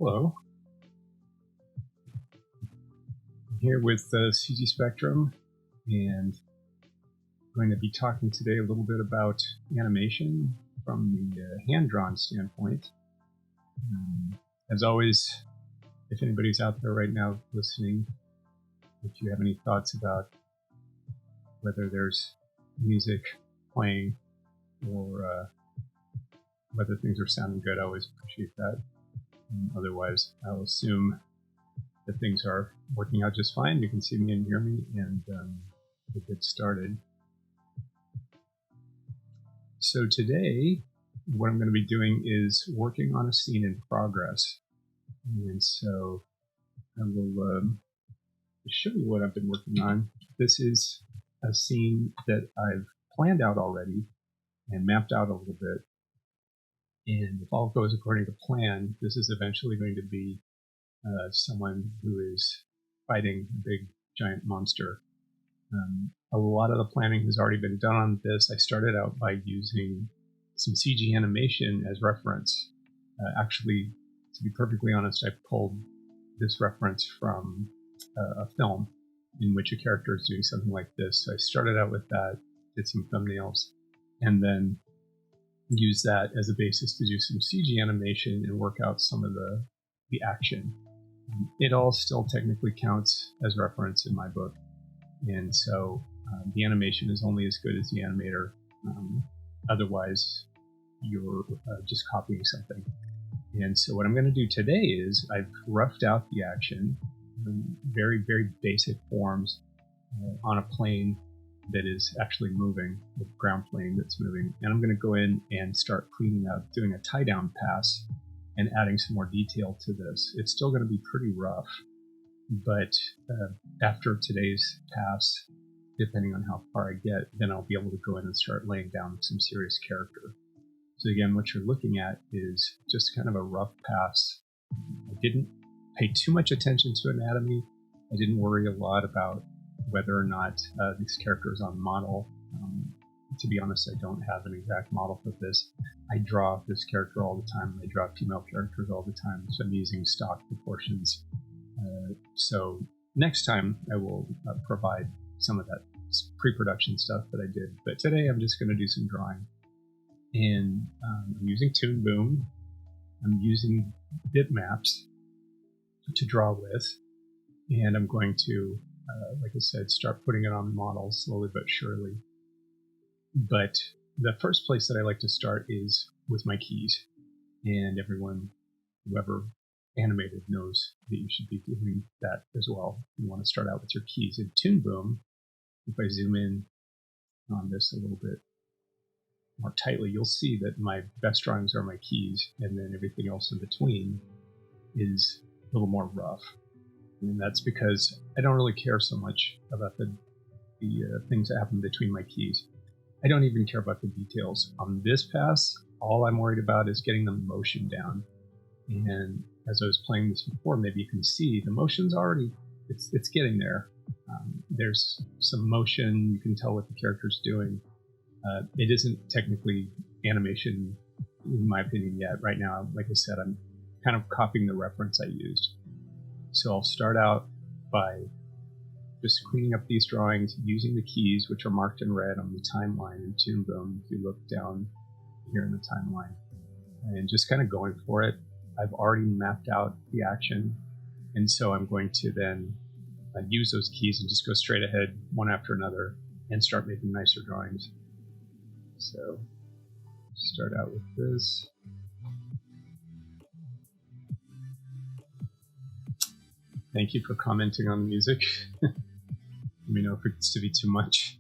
Hello. I'm here with CG Spectrum, and I'm going to be talking today a little bit about animation from the hand-drawn standpoint. As always, if anybody's out there right now listening, if you have any thoughts about whether there's music playing or whether things are sounding good, I always appreciate that. Otherwise, I'll assume that things are working out just fine. You can see me and hear me, and we'll get started. So today, what I'm going to be doing is working on a scene in progress. And so I will show you what I've been working on. This is a scene that I've planned out already and mapped out a little bit. And if all goes according to plan, this is eventually going to be someone who is fighting a big giant monster. A lot of the planning has already been done on this. I started out by using some CG animation as reference. Actually, to be perfectly honest, I pulled this reference from a film in which a character is doing something like this. So I started out with that, did some thumbnails, and then use that as a basis to do some CG animation and work out some of the action. It all still technically counts as reference in my book, and so the animation is only as good as the animator. Otherwise, you're just copying something. And so what I'm going to do today is I've roughed out the action in very, very basic forms on a plane that is actually moving, the ground plane that's moving. And I'm going to go in and start cleaning up, doing a tie-down pass and adding some more detail to this. It's still going to be pretty rough, but after today's pass, depending on how far I get, then I'll be able to go in and start laying down some serious character. So again, what you're looking at is just kind of a rough pass. I didn't pay too much attention to anatomy. I didn't worry a lot about whether or not this character is on model. To be honest, I don't have an exact model for this. I draw this character all the time. I draw female characters all the time, so I'm using stock proportions. So next time I will provide some of that pre-production stuff that I did. But today I'm just going to do some drawing. And I'm using Toon Boom. I'm using bitmaps to draw with. And I'm going to, like I said, start putting it on models slowly but surely. But the first place that I like to start is with my keys. And everyone, whoever animated, knows that you should be doing that as well. You want to start out with your keys. In Toon Boom, if I zoom in on this a little bit more tightly, you'll see that my best drawings are my keys, and then everything else in between is a little more rough. And that's because I don't really care so much about the things that happen between my keys. I don't even care about the details. On this pass, all I'm worried about is getting the motion down. And as I was playing this before, maybe you can see the motion's already, it's getting there. There's some motion, you can tell what the character's doing. It isn't technically animation, in my opinion, yet. Right now, like I said, I'm kind of copying the reference I used. So I'll start out by just cleaning up these drawings using the keys, which are marked in red on the timeline in Toon Boom. If you look down here in the timeline, and just kind of going for it. I've already mapped out the action, and so I'm going to then use those keys and just go straight ahead one after another and start making nicer drawings. So start out with this. Thank you for commenting on the music. Let me know if it gets to be too much.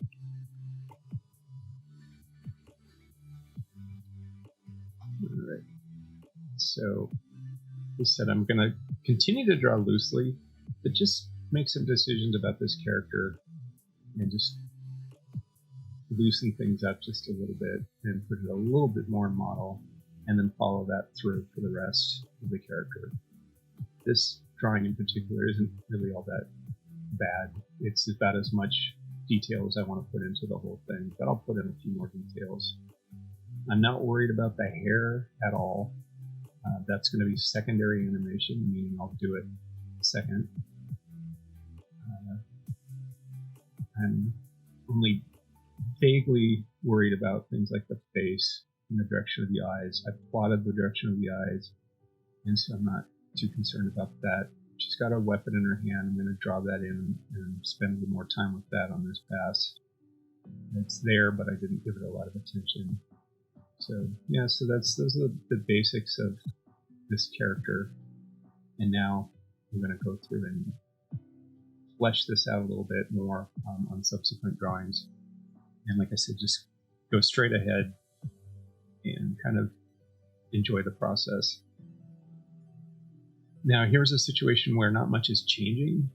All right. So, as I said, I'm going to continue to draw loosely, but just make some decisions about this character and just loosen things up just a little bit and put it a little bit more in model, and then follow that through for the rest of the character. This drawing in particular isn't really all that bad. It's about as much detail as I want to put into the whole thing, but I'll put in a few more details. I'm not worried about the hair at all. That's going to be secondary animation, meaning I'll do it second. I'm only vaguely worried about things like the face and the direction of the eyes. I've plotted the direction of the eyes, and so I'm not too concerned about that. She's got a weapon in her hand. I'm going to draw that in and spend a little more time with that on this pass. It's there, but I didn't give it a lot of attention. So yeah, so those are the basics of this character. And now I'm going to go through and flesh this out a little bit more on subsequent drawings. And like I said, just go straight ahead and kind of enjoy the process. Now here's a situation where not much is changing,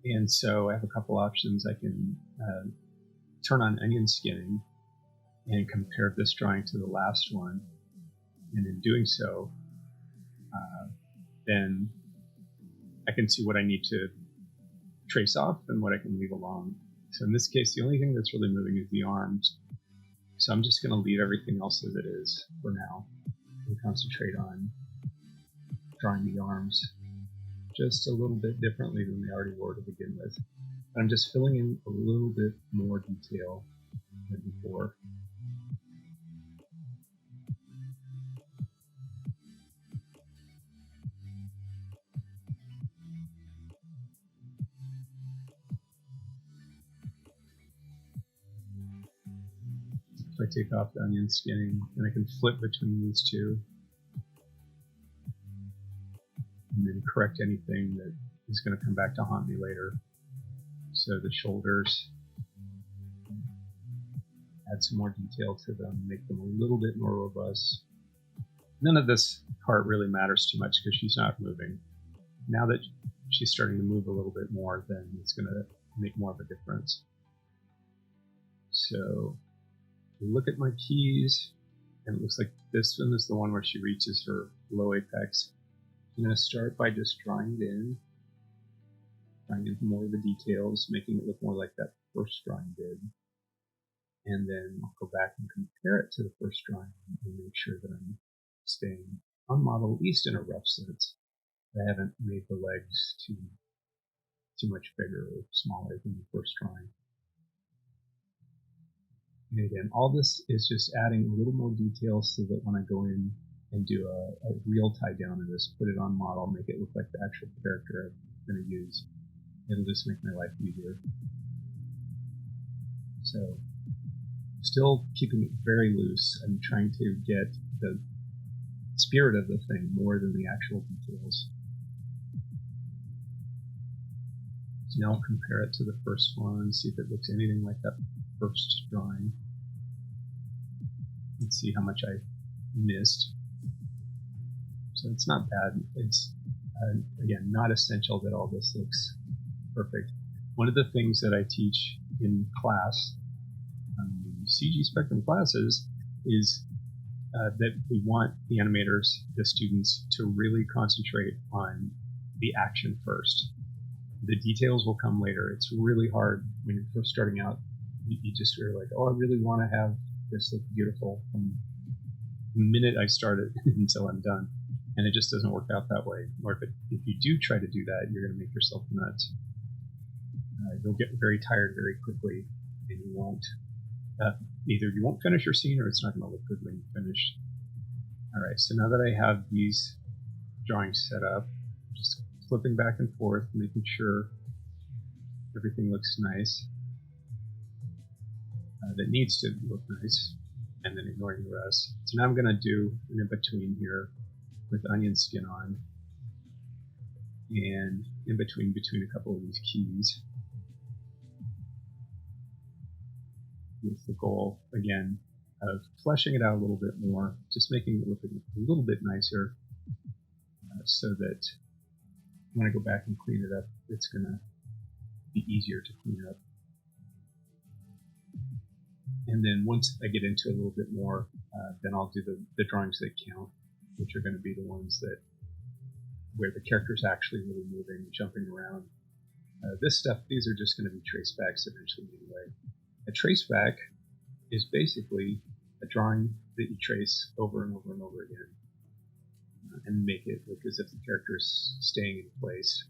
and so I have a couple options. I can turn on onion skinning and compare this drawing to the last one, and in doing so, then I can see what I need to trace off and what I can leave alone. So in this case, the only thing that's really moving is the arms. So I'm just going to leave everything else as it is for now and concentrate on drawing the arms just a little bit differently than they already were to begin with. I'm just filling in a little bit more detail than before. If I take off the onion skinning, then I can flip between these two and then correct anything that is going to come back to haunt me later. So the shoulders, add some more detail to them, make them a little bit more robust. None of this part really matters too much because she's not moving. Now that she's starting to move a little bit more, then it's going to make more of a difference. So look at my keys, and it looks like this one is the one where she reaches her low apex. I'm going to start by just drawing it in, drawing in more of the details, making it look more like that first drawing did. And then I'll go back and compare it to the first drawing and make sure that I'm staying on model, at least in a rough sense. I haven't made the legs too much bigger or smaller than the first drawing. And again, all this is just adding a little more detail so that when I go in and do a real tie down of this, put it on model, make it look like the actual character I'm going to use, it'll just make my life easier. So, still keeping it very loose. I'm trying to get the spirit of the thing more than the actual details. So now I'll compare it to the first one, see if it looks anything like that first drawing. Let's see how much I missed. So it's not bad. It's, again, not essential that all this looks perfect. One of the things that I teach in class, the CG Spectrum classes, is that we want the animators, the students, to really concentrate on the action first. The details will come later. It's really hard when you're first starting out. You just are like, oh, I really want to have this look beautiful from the minute I started until I'm done. And it just doesn't work out that way. Or if you do try to do that, you're going to make yourself nuts. You'll get very tired very quickly, and you won't. Either you won't finish your scene, or it's not going to look good when you finish. All right, so now that I have these drawings set up, just flipping back and forth, making sure everything looks nice. That needs to look nice, and then ignoring the rest. So now I'm going to do an in-between here with onion skin on, and in between a couple of these keys, with the goal, again, of fleshing it out a little bit more, just making it look a little bit nicer, so that when I go back and clean it up, it's going to be easier to clean up. And then once I get into a little bit more, then I'll do the drawings that count, which are going to be the ones that where the character's actually really moving, jumping around. This stuff, these are just going to be tracebacks eventually anyway. A traceback is basically a drawing that you trace over and over and over again. and make it look as if the character is staying in place.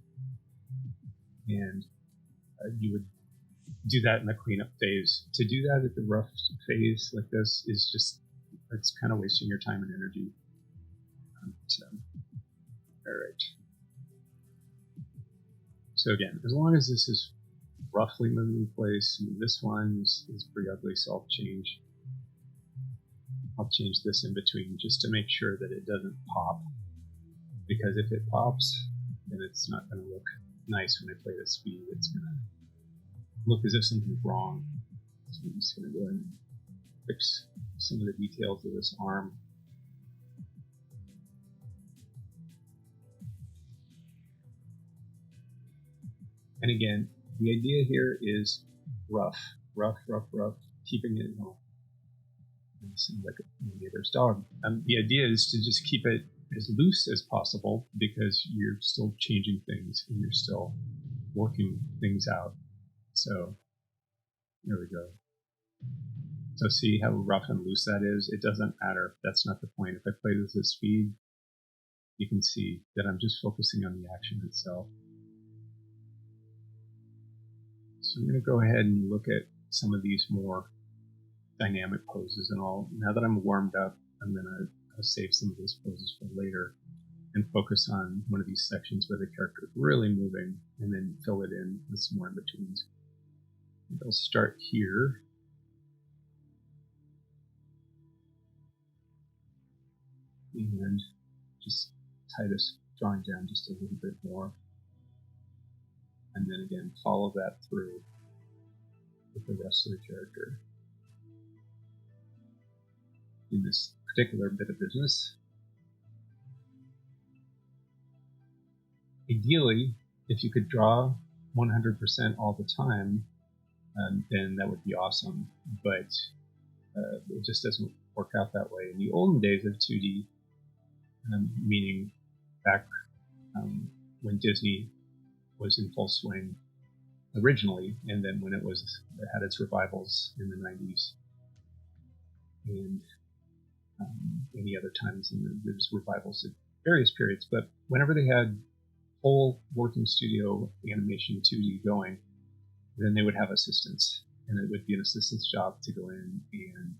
And you would do that in the cleanup phase. To do that at the rough phase like this is just, it's kind of wasting your time and energy. All right. So again, as long as this is roughly moving in place, this one is pretty ugly, so I'll change this in between just to make sure that it doesn't pop. Because if it pops, then it's not going to look nice when I play the speed. It's going to look as if something's wrong. So I'm just going to go ahead and fix some of the details of this arm. And again, the idea here is rough, keeping it, it seems like a neighbor's dog. The idea is to just keep it as loose as possible because you're still changing things and you're still working things out. So there we go. So see how rough and loose that is? It doesn't matter. That's not the point. If I play this at speed, you can see that I'm just focusing on the action itself. So I'm going to go ahead and look at some of these more dynamic poses and all. Now that I'm warmed up, I'm going to save some of those poses for later and focus on one of these sections where the character is really moving and then fill it in with some more in-betweens. I'll start here. And just tie this drawing down just a little bit more. And then again, follow that through with the rest of the character. In this particular bit of business, ideally, if you could draw 100% all the time, then that would be awesome. But it just doesn't work out that way. In the olden days of 2D, meaning back when Disney was in full swing originally, and then when it had its revivals in the 90s, and any other times, and there's revivals at various periods. But whenever they had whole working studio animation 2D going, then they would have assistants, and it would be an assistant's job to go in and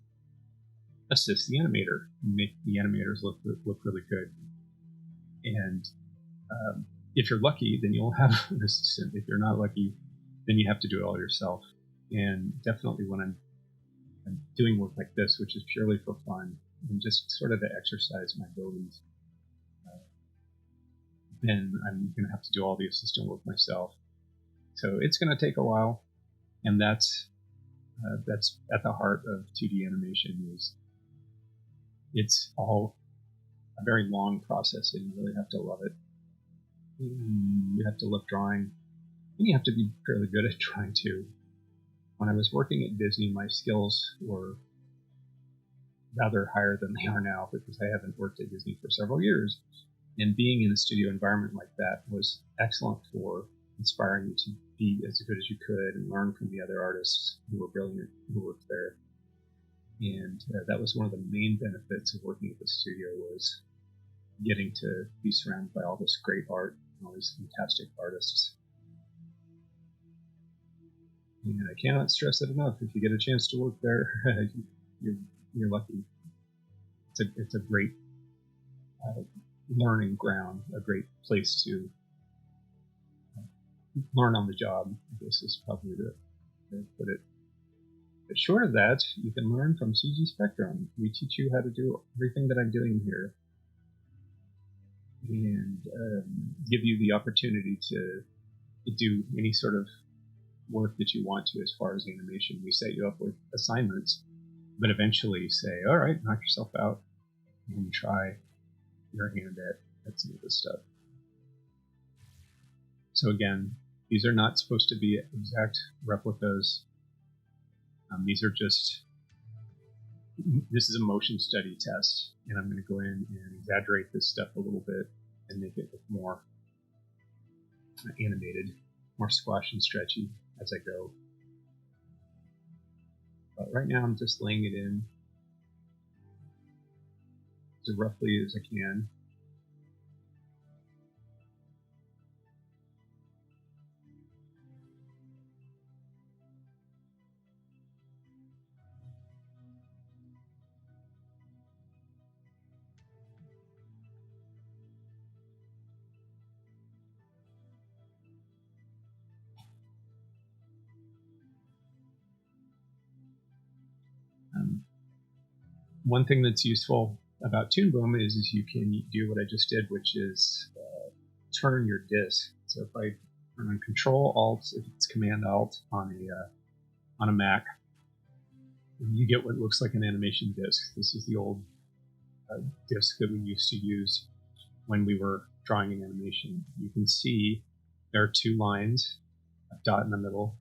assist the animator, make the animators look really good. And if you're lucky, then you'll have an assistant. If you're not lucky, then you have to do it all yourself. And definitely when I'm doing work like this, which is purely for fun and just sort of to exercise my abilities, then I'm going to have to do all the assistant work myself. So it's going to take a while, and that's at the heart of 2D animation. It's all a very long process, and you really have to love it. You have to love drawing, and you have to be fairly good at drawing too. When I was working at Disney, my skills were rather higher than they are now because I haven't worked at Disney for several years. And being in a studio environment like that was excellent for inspiring you to be as good as you could and learn from the other artists who were brilliant, who worked there. And that was one of the main benefits of working at the studio, was getting to be surrounded by all this great art and all these fantastic artists. And I cannot stress it enough. If you get a chance to work there, you're lucky. It's a great learning ground, a great place to learn on the job. This is probably the way to put it. But short of that, you can learn from CG Spectrum. We teach you how to do everything that I'm doing here, and give you the opportunity to do any sort of work that you want to as far as animation. We set you up with assignments, but eventually say, all right, knock yourself out and try your hand at some of this stuff. So again, these are not supposed to be exact replicas. These are just, this is a motion study test, and I'm going to go in and exaggerate this stuff a little bit and make it look more animated, more squash and stretchy as I go. But right now I'm just laying it in as roughly as I can. one thing that's useful about Toon Boom is you can do what I just did, which is turn your disk. So if I turn on Control Alt, if it's Command Alt on a Mac, you get what looks like an animation disk. This is the old disk that we used to use when we were drawing an animation. You can see there are two lines, a dot in the middle,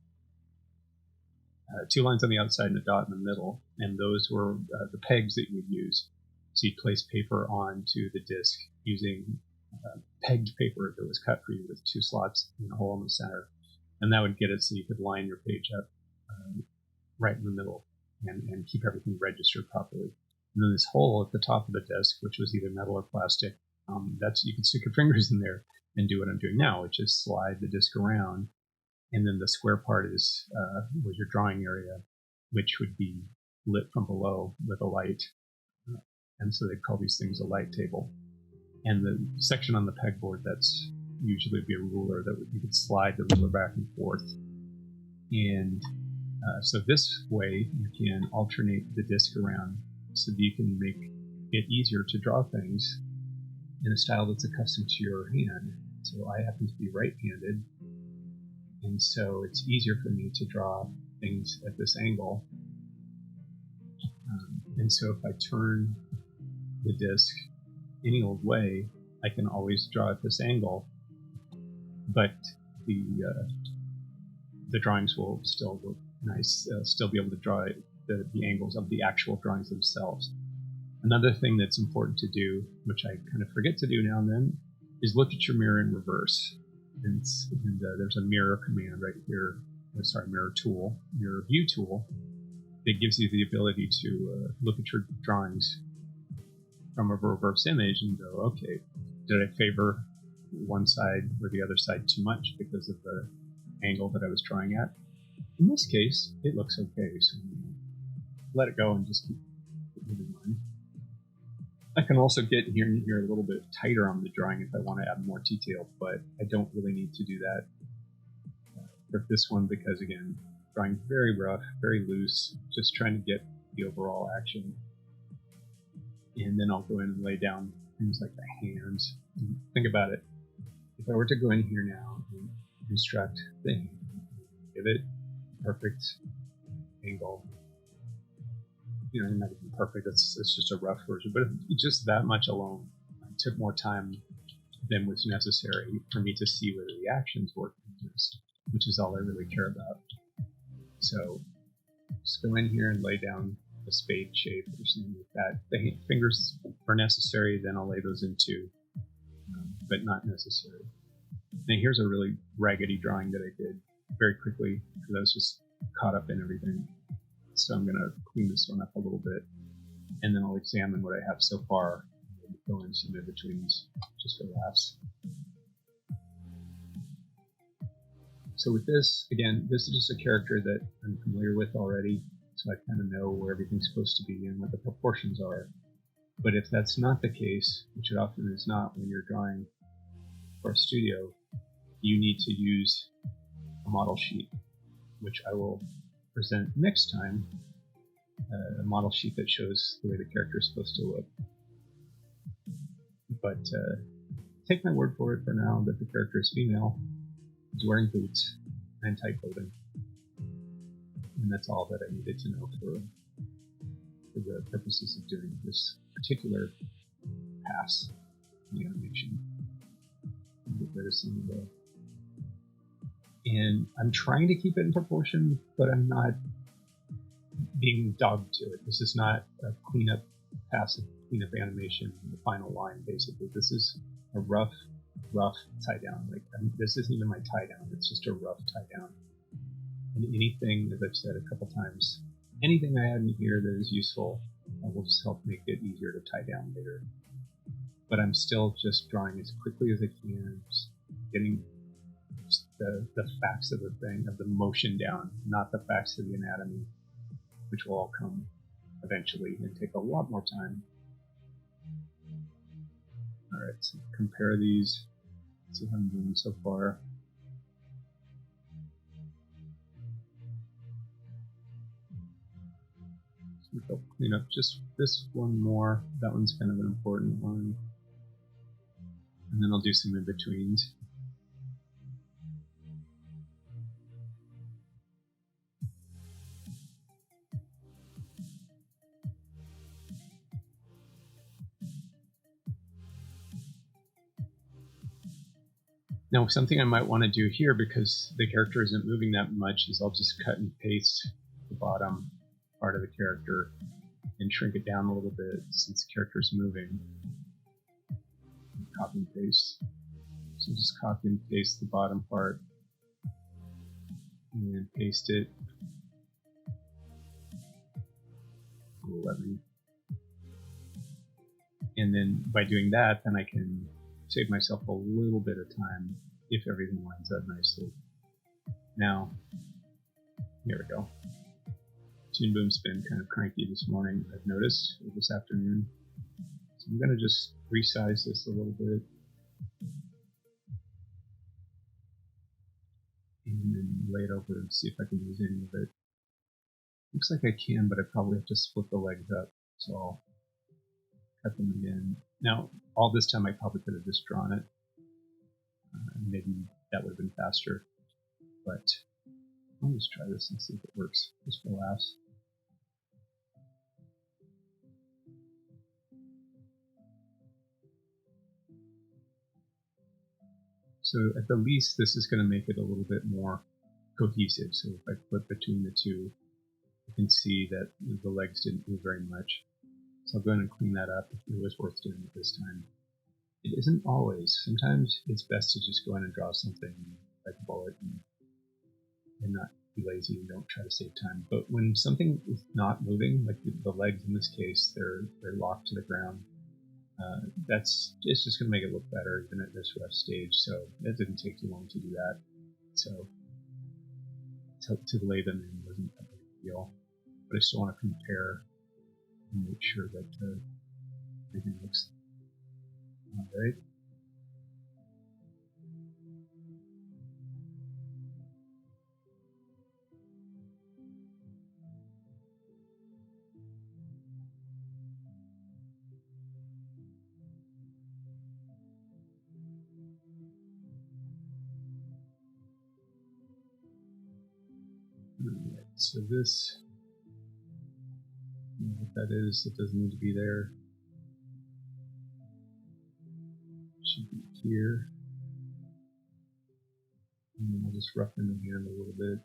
two lines on the outside and a dot in the middle, and those were the pegs that you would use. So you'd place paper onto the disk using pegged paper that was cut for you with two slots and a hole in the center, and that would get it so you could line your page up right in the middle and keep everything registered properly. And then this hole at the top of the disk, which was either metal or plastic, that's you can stick your fingers in there and do what I'm doing now, which is slide the disk around, and then the square part was your drawing area, which would be lit from below with a light, and so they call these things a light table. And the section on the pegboard, that's usually be a ruler that you could slide the ruler back and forth. And so this way you can alternate the disk around so that you can make it easier to draw things in a style that's accustomed to your hand. So I happen to be right-handed, and so it's easier for me to draw things at this angle. And so if I turn the disk any old way, I can always draw at this angle, but the drawings will still look nice, still be able to draw the angles of the actual drawings themselves. Another thing that's important to do, which I kind of forget to do now and then, is look at your mirror in reverse. And there's a mirror command right here, mirror view tool, that gives you the ability to look at your drawings from a reverse image and go, okay, did I favor one side or the other side too much because of the angle that I was drawing at? In this case, it looks okay, so let it go and just keep moving on. I can also get here and here a little bit tighter on the drawing if I want to add more detail, but I don't really need to do that for this one because, again, drawing very rough, very loose, just trying to get the overall action. And then I'll go in and lay down things like the hands. And think about it. If I were to go in here now and construct the hand, give it perfect angle, not even perfect, it's just a rough version, but just that much alone took more time than was necessary for me to see whether the actions work in this, which is all I really care about. So just go in here and lay down a spade shape or something like that. The fingers are necessary, then I'll lay those in too, but not necessary. Now here's a really raggedy drawing that I did very quickly because I was just caught up in everything. So I'm going to clean this one up a little bit, and then I'll examine what I have so far and fill in some in-betweens just for laughs. So with this, again, this is just a character that I'm familiar with already, so I kind of know where everything's supposed to be and what the proportions are. But if that's not the case, which it often is not when you're drawing for a studio, you need to use a model sheet, which I will present next time, a model sheet that shows the way the character is supposed to look. But take my word for it for now that the character is female, is wearing boots, and tight clothing. And that's all that I needed to know for the purposes of doing this particular pass in the animation. Get rid of some of the... And I'm trying to keep it in proportion, but I'm not being dogged to it. This is not a cleanup pass, a cleanup animation in the final line, basically. This is a rough tie down. This isn't even my tie down, it's just a rough tie down. And anything, as I've said a couple times, anything I add in here that is useful will just help make it easier to tie down later. But I'm still just drawing as quickly as I can, just getting the facts of the thing, of the motion down, not the facts of the anatomy, which will all come eventually and take a lot more time. Alright, so compare these, see how I'm doing so far. So clean up just this one more. That one's kind of an important one. And then I'll do some in-betweens. Now, something I might want to do here, because the character isn't moving that much, is I'll just cut and paste the bottom part of the character and shrink it down a little bit since the character is moving. Copy and paste. So just copy and paste the bottom part and paste it. 11. And then by doing that, then I can save myself a little bit of time if everything lines up nicely. Now, here we go. Toon Boom's been kind of cranky this morning, I've noticed, or this afternoon. So I'm going to just resize this a little bit. And then lay it over and see if I can use any of it. Looks like I can, but I probably have to split the legs up. So I'll cut them again. Now, all this time I probably could have just drawn it. Maybe that would have been faster. But I'll just try this and see if it works, just for laughs. So at the least, this is going to make it a little bit more cohesive. So if I flip between the two, you can see that the legs didn't move very much. So I'll go ahead and clean that up. It was worth doing it this time. It isn't always. Sometimes it's best to just go in and draw something like a bullet and not be lazy and don't try to save time. But when something is not moving, like the legs in this case, they're locked to the ground. It's just going to make it look better even at this rough stage. So it didn't take too long to do that. So to lay them in wasn't a big deal. But I still want to compare and make sure that everything looks all right. Alright, so this, what that is, it doesn't need to be there. It should be here. And then I'll just roughen the hand a little bit.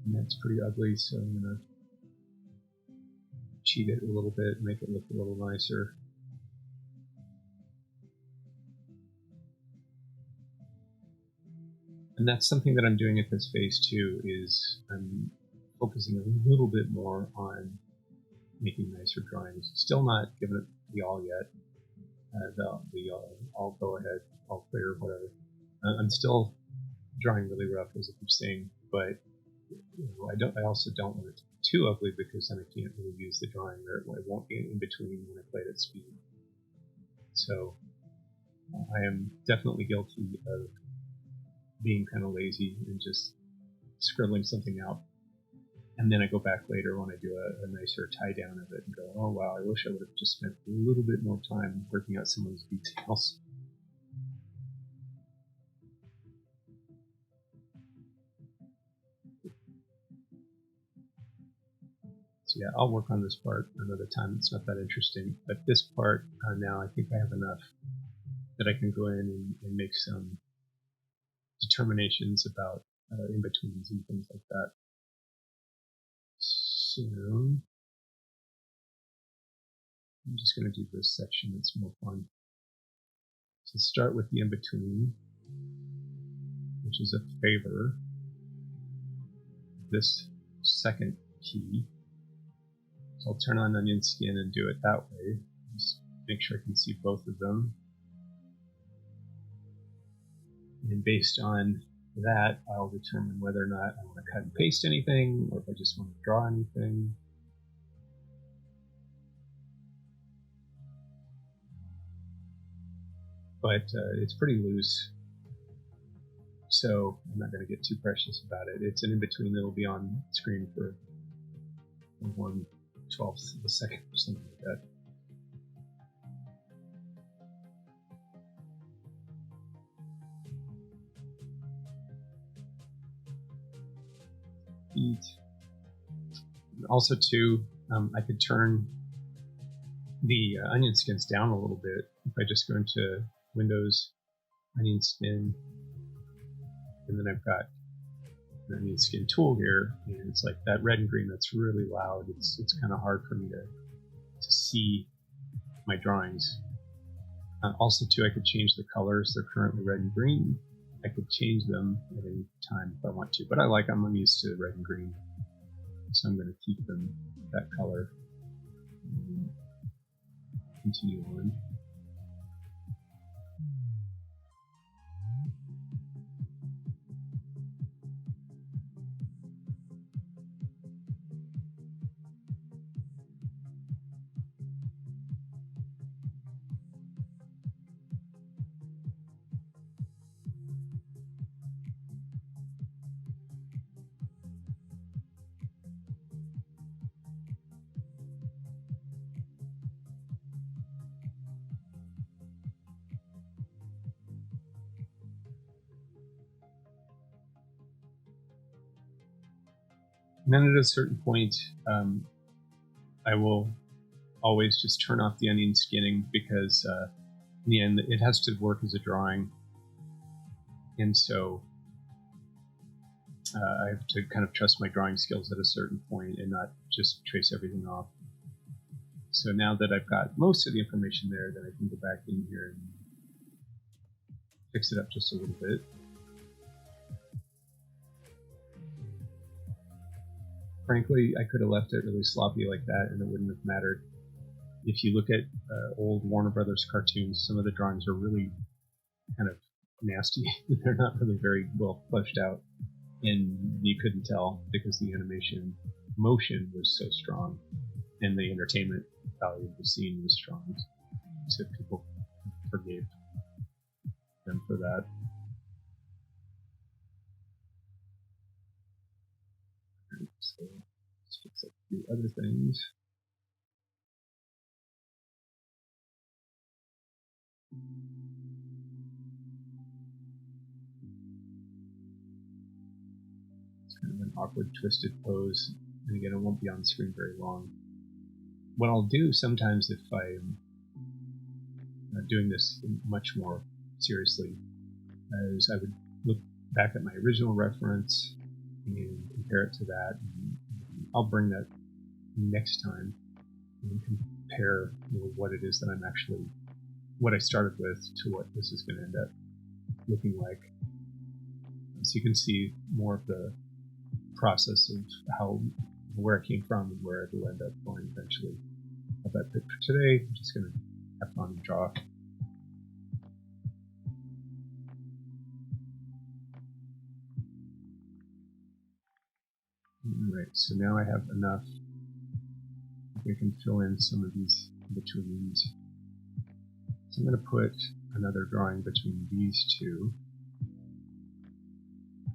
And that's pretty ugly, so I'm going to cheat it a little bit, make it look a little nicer. And that's something that I'm doing at this phase too, is I'm focusing a little bit more on making nicer drawings. Still not giving it the all yet. I'll go ahead, all clear, whatever. I'm still drawing really rough, as I keep saying, but I also don't want it to be too ugly because then I can't really use the drawing, or it won't be in between when I play it at speed. So I am definitely guilty of being kind of lazy and just scribbling something out. And then I go back later when I do a nicer tie down of it and go, oh wow, I wish I would have just spent a little bit more time working out some of those details. So yeah, I'll work on this part another time. It's not that interesting. But this part now, I think I have enough that I can go in and make some determinations about in-betweens and things like that. So I'm just going to do this section. It's more fun. So start with the in-between, which is a favor. This second key. So I'll turn on onion skin and do it that way. Just make sure I can see both of them. And based on that, I'll determine whether or not I want to cut and paste anything, or if I just want to draw anything. but it's pretty loose. So I'm not going to get too precious about it. It's an in-between that'll be on screen for 1/12 of a second or something like that. Feet. Also, too, I could turn the onion skins down a little bit if I just go into Windows, Onion Skin, and then I've got an onion skin tool here, and it's like that red and green that's really loud. It's kind of hard for me to see my drawings. Also, too, I could change the colors. They're currently red and green. I could change them at any time if I want to, but I like them. I'm used to red and green, so I'm going to keep them that color. And continue on. And then at a certain point, I will always just turn off the onion skinning because in the end, it has to work as a drawing. And so I have to kind of trust my drawing skills at a certain point and not just trace everything off. So now that I've got most of the information there, then I can go back in here and fix it up just a little bit. Frankly, I could have left it really sloppy like that and it wouldn't have mattered. If you look at old Warner Brothers cartoons, some of the drawings are really kind of nasty. They're not really very well fleshed out, and you couldn't tell because the animation motion was so strong and the entertainment value of the scene was strong, so people forgave them for that. So let's fix up a few other things. It's kind of an awkward, twisted pose, and again, it won't be on the screen very long. What I'll do sometimes if I'm doing this much more seriously is I would look back at my original reference and compare it to that. And I'll bring that next time and compare what it is that I'm actually, what I started with to what this is going to end up looking like. So you can see more of the process of where it came from and where it will end up going eventually. But for today, I'm just going to have fun and draw. Alright, so now I have enough. We can fill in some of these betweens. So I'm going to put another drawing between these two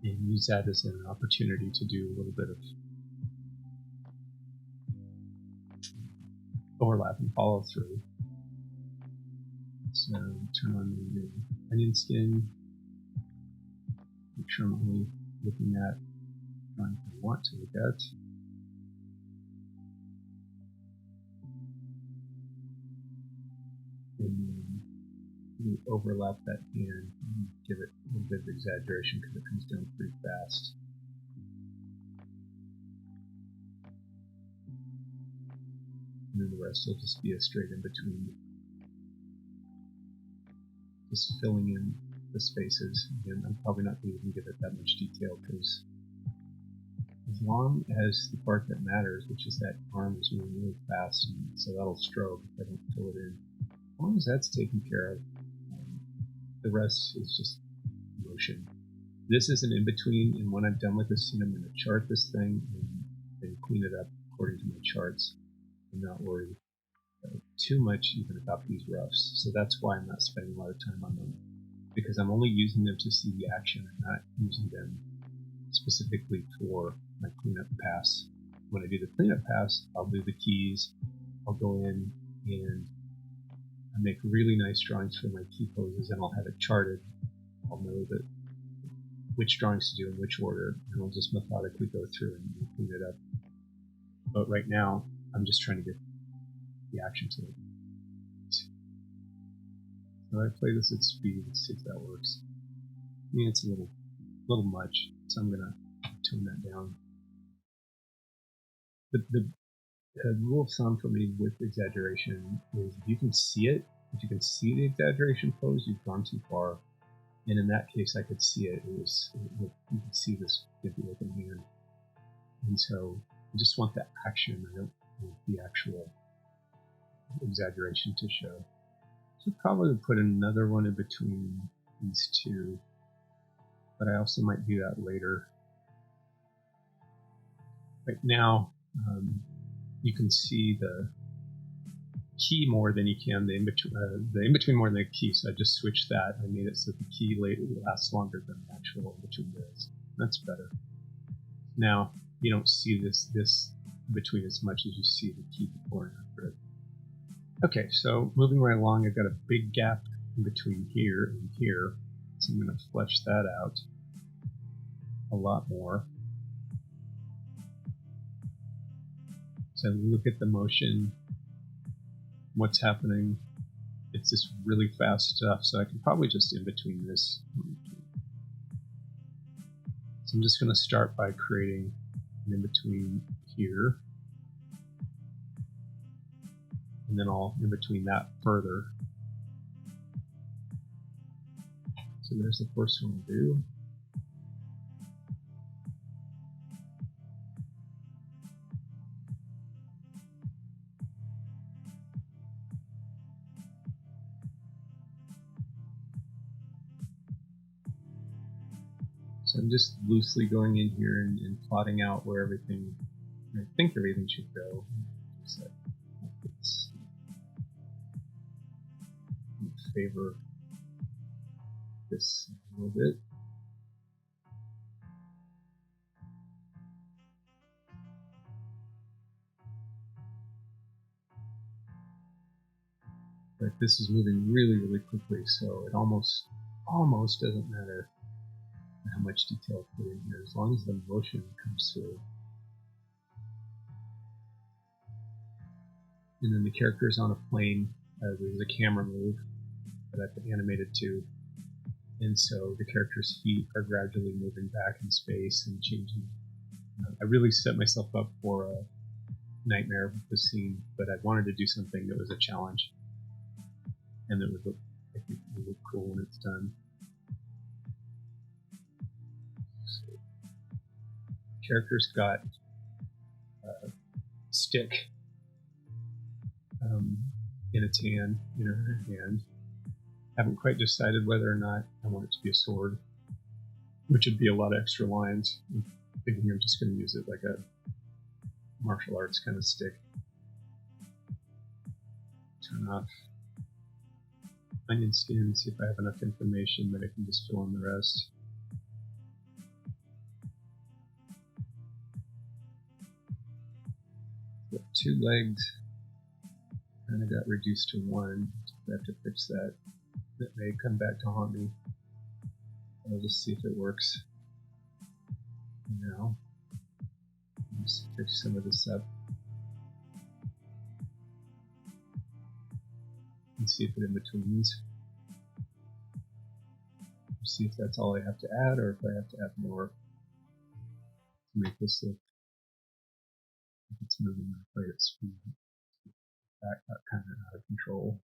and use that as an opportunity to do a little bit of overlap and follow through. So turn on the onion skin, make sure I'm only looking at drawing I want to look at. And then we overlap that hand and give it a little bit of exaggeration because it comes down pretty fast. And then the rest will just be a straight in between. Just filling in the spaces. Again, I'm probably not going to even give it that much detail because as long as the part that matters, which is that arm, is moving really fast, and so that'll strobe if I don't fill it in. As long as that's taken care of, the rest is just motion. This is an in-between, and when I'm done with this scene, I'm going to chart this thing and clean it up according to my charts and not worry about too much even about these roughs, so that's why I'm not spending a lot of time on them, because I'm only using them to see the action and not using them specifically for my cleanup pass. When I do the cleanup pass, I'll do the keys, I'll go in and I make really nice drawings for my key poses, and I'll have it charted. I'll know that which drawings to do in which order, and I'll just methodically go through and clean it up. But right now, I'm just trying to get the action to it. So I play this at speed and see if that works. I mean, it's a little much, so I'm gonna tone that down. But the rule of thumb for me with exaggeration is if you can see it, if you can see the exaggeration pose, you've gone too far. And in that case, I could see it. You can see this gimpy looking hand. And so I just want the action. I don't want the actual exaggeration to show. So I'll probably put another one in between these two, but I also might do that later. Right now, you can see the key more than you can the in between more than the key. So I just switched that. I made it so the key lasts longer than the actual in between does. That's better. Now you don't see this in between as much as you see the key before and after it. Okay, so moving right along, I've got a big gap in between here and here, so I'm going to flesh that out a lot more. So look at the motion, what's happening. It's just really fast stuff, so I can probably just in between this. So I'm just going to start by creating an in between here, and then I'll in between that further. So there's the first one I'll do. So I'm just loosely going in here and plotting out where everything, I think everything should go. So it's in favor of this a little bit. But this is moving really, really quickly, so it almost doesn't matter how much detail I put in here, as long as the motion comes through. And then the character is on a plane. There's a camera move that I've animated to, and so the character's feet are gradually moving back in space and changing. I really set myself up for a nightmare with this scene, but I wanted to do something that was a challenge, and that would look, I think, it would look cool when it's done. So, character's got a stick in its hand, in her hand. Haven't quite decided whether or not I want it to be a sword, which would be a lot of extra lines. I'm thinking I'm just going to use it like a martial arts kind of stick. Turn off onion skin, see if I have enough information that I can just fill in the rest. Got 2 legs. Kind of got reduced to 1. I have to fix that. That may come back to haunt me. I'll just see if it works. Now, let's fix some of this up and see if it in betweens. See if that's all I have to add, or if I have to add more to make this look like it's moving right at speed. That got kind of out of control.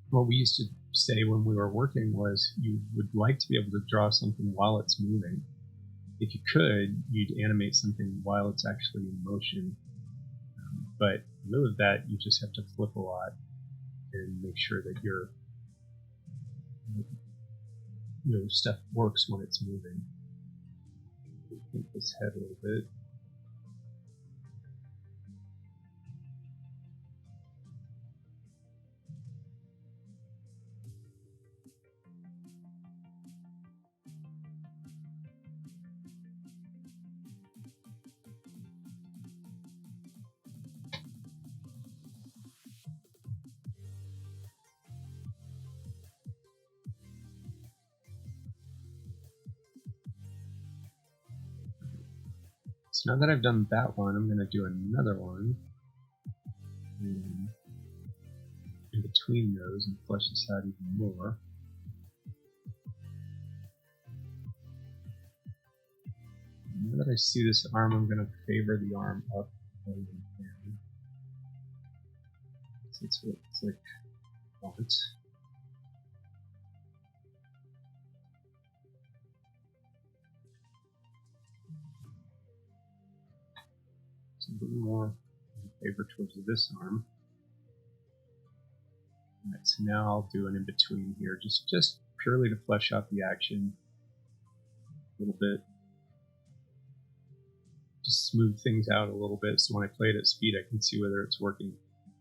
What we used to say when we were working was you would like to be able to draw something while it's moving. If you could, you'd animate something while it's actually in motion. But in lieu of that, you just have to flip a lot and make sure that you're stuff works when it's moving. Think this head a little bit. So now that I've done that one, I'm going to do another one in between those and flesh this out even more. Now that I see this arm, I'm going to favor the arm up and down. It's what it's like once. A little more favor towards this arm. Alright, so now I'll do an in-between here, just purely to flesh out the action a little bit. Just smooth things out a little bit so when I play it at speed I can see whether it's working.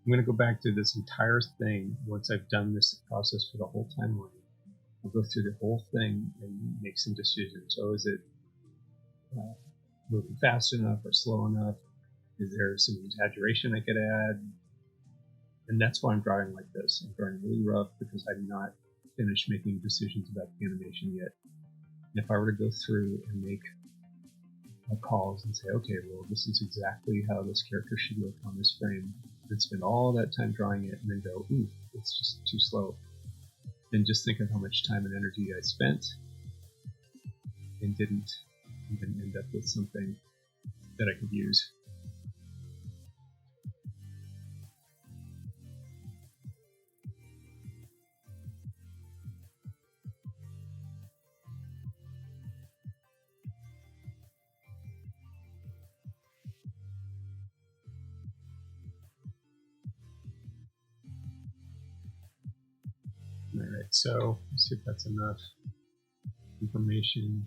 I'm going to go back to this entire thing once I've done this process for the whole timeline. I'll go through the whole thing and make some decisions. So is it moving fast enough or slow enough? Is there some exaggeration I could add? And that's why I'm drawing like this. I'm drawing really rough because I'm not finished making decisions about the animation yet. And if I were to go through and make calls and say, okay, well, this is exactly how this character should look on this frame, and spend all that time drawing it and then go, ooh, it's just too slow. Then just think of how much time and energy I spent and didn't even end up with something that I could use. Alright, so let's see if that's enough information.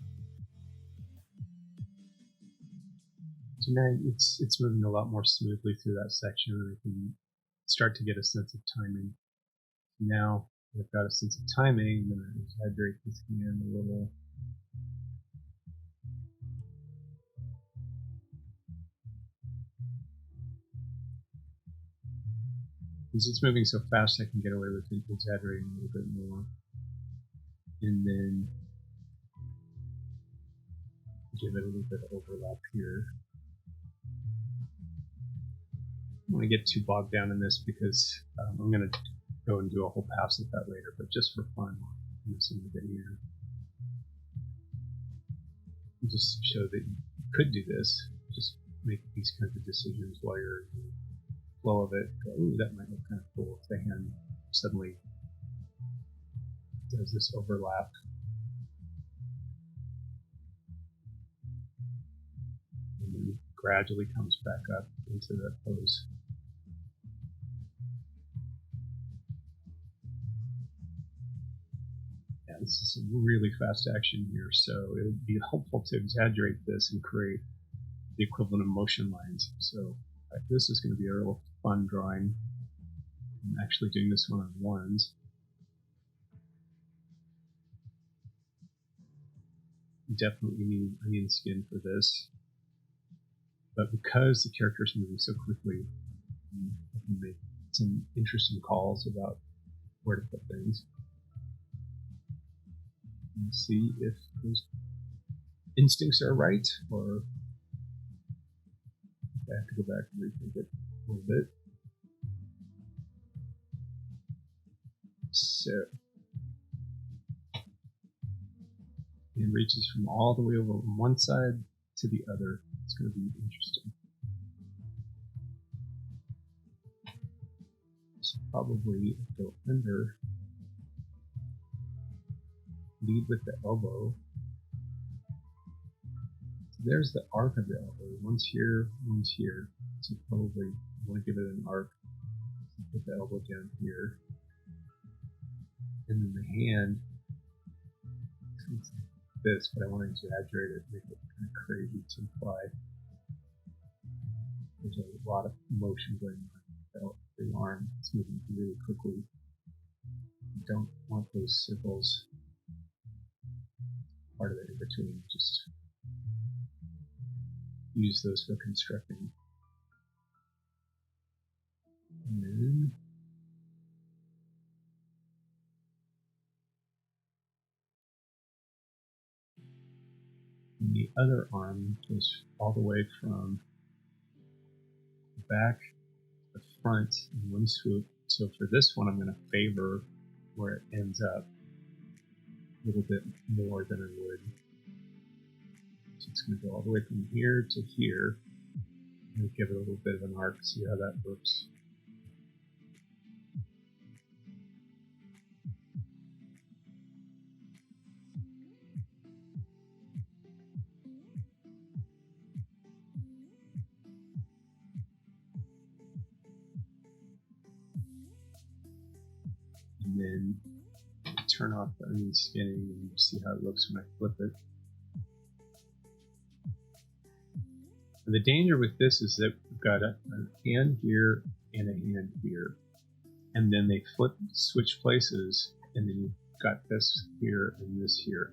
So now it's moving a lot more smoothly through that section, and I can start to get a sense of timing. Now I've got a sense of timing, I'm going to exaggerate this again a little. Because it's moving so fast, I can get away with exaggerating a little bit more. And then give it a little bit of overlap here. I don't want to get too bogged down in this because I'm going to go and do a whole pass with that later, but just for fun, I'm missing the video. Just show that you could do this. Just make these kinds of decisions while you're in the flow of it. Go, ooh, that might look kind of cool if the hand suddenly does this overlap. And then gradually comes back up into the pose. Yeah, this is some really fast action here, so it would be helpful to exaggerate this and create the equivalent of motion lines. So this is going to be a real fun drawing. I'm actually doing this one on ones. Definitely need onion skin for this. But because the character is moving so quickly, I can make some interesting calls about where to put things. And see if those instincts are right, or if I have to go back and rethink it a little bit. So, it reaches from all the way over on one side to the other. It's going to be interesting. So probably go under, lead with the elbow. So there's the arc of the elbow. One's here, one's here. So probably want to give it an arc. Put the elbow down here. And then the hand It's like this, but I want to exaggerate it, make it kind of crazy to imply there's a lot of motion going on. The arm is moving really quickly. You don't want those circles, part of it in between. Just use those for constructing. And then the other arm goes all the way from the back to the front in one swoop. So for this one, I'm going to favor where it ends up a little bit more than I would. So it's going to go all the way from here to here. I'm going to give it a little bit of an arc, see how that works. And then turn off the onion skinning and see how it looks when I flip it. And the danger with this is that we've got a hand here and a hand here. And then they switch places, and then you've got this here and this here.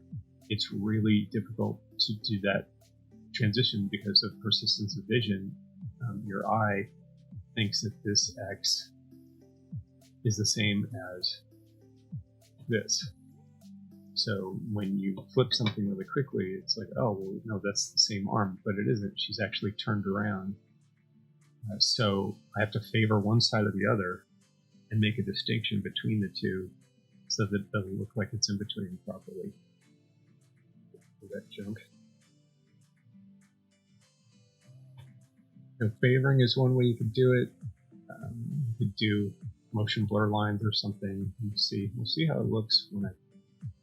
It's really difficult to do that transition because of persistence of vision. Your eye thinks that this X is the same as this. So when you flip something really quickly, it's like, oh, well, no, that's the same arm, but it isn't. She's actually turned around. So I have to favor one side or the other and make a distinction between the two so that it doesn't look like it's in between properly. That junk. So favoring is one way you could do it. You could do motion blur lines or something. We'll see how it looks when I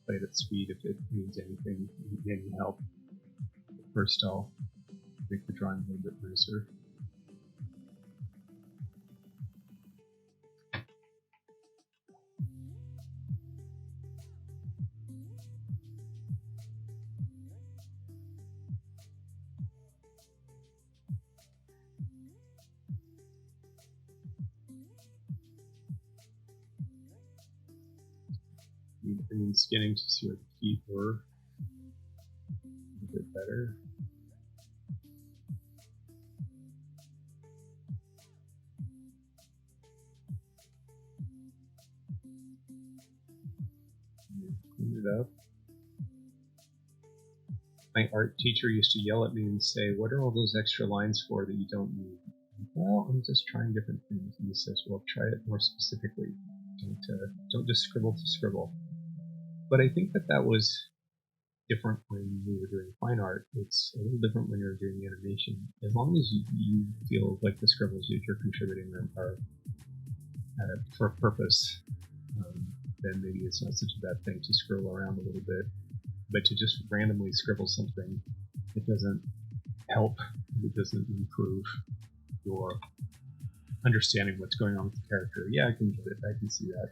play it at speed, if it means anything, any help. First, I'll make the drawing a little bit nicer. I mean, skinning to see where the feet were a bit better. Clean it up. My art teacher used to yell at me and say, "What are all those extra lines for that you don't need?" Well, I'm just trying different things. And he says, "Well, try it more specifically. Don't just scribble to scribble." But I think that was different when we were doing fine art. It's a little different when you're doing animation. As long as you feel like the scribbles that you're contributing them are for a purpose, then maybe it's not such a bad thing to scribble around a little bit. But to just randomly scribble something, it doesn't help. It doesn't improve your understanding what's going on with the character. Yeah, I can get it. I can see that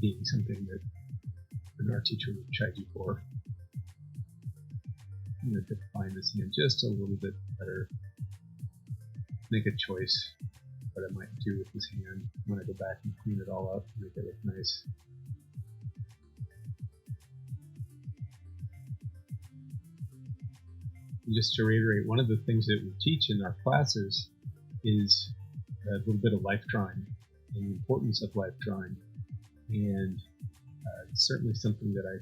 being something that an art teacher would chide you for. I'm going to define this hand just a little bit better. Make a choice what I might do with this hand when I go back and clean it all up, make it look nice. And just to reiterate, one of the things that we teach in our classes is a little bit of life drawing and the importance of life drawing. And it's certainly something that I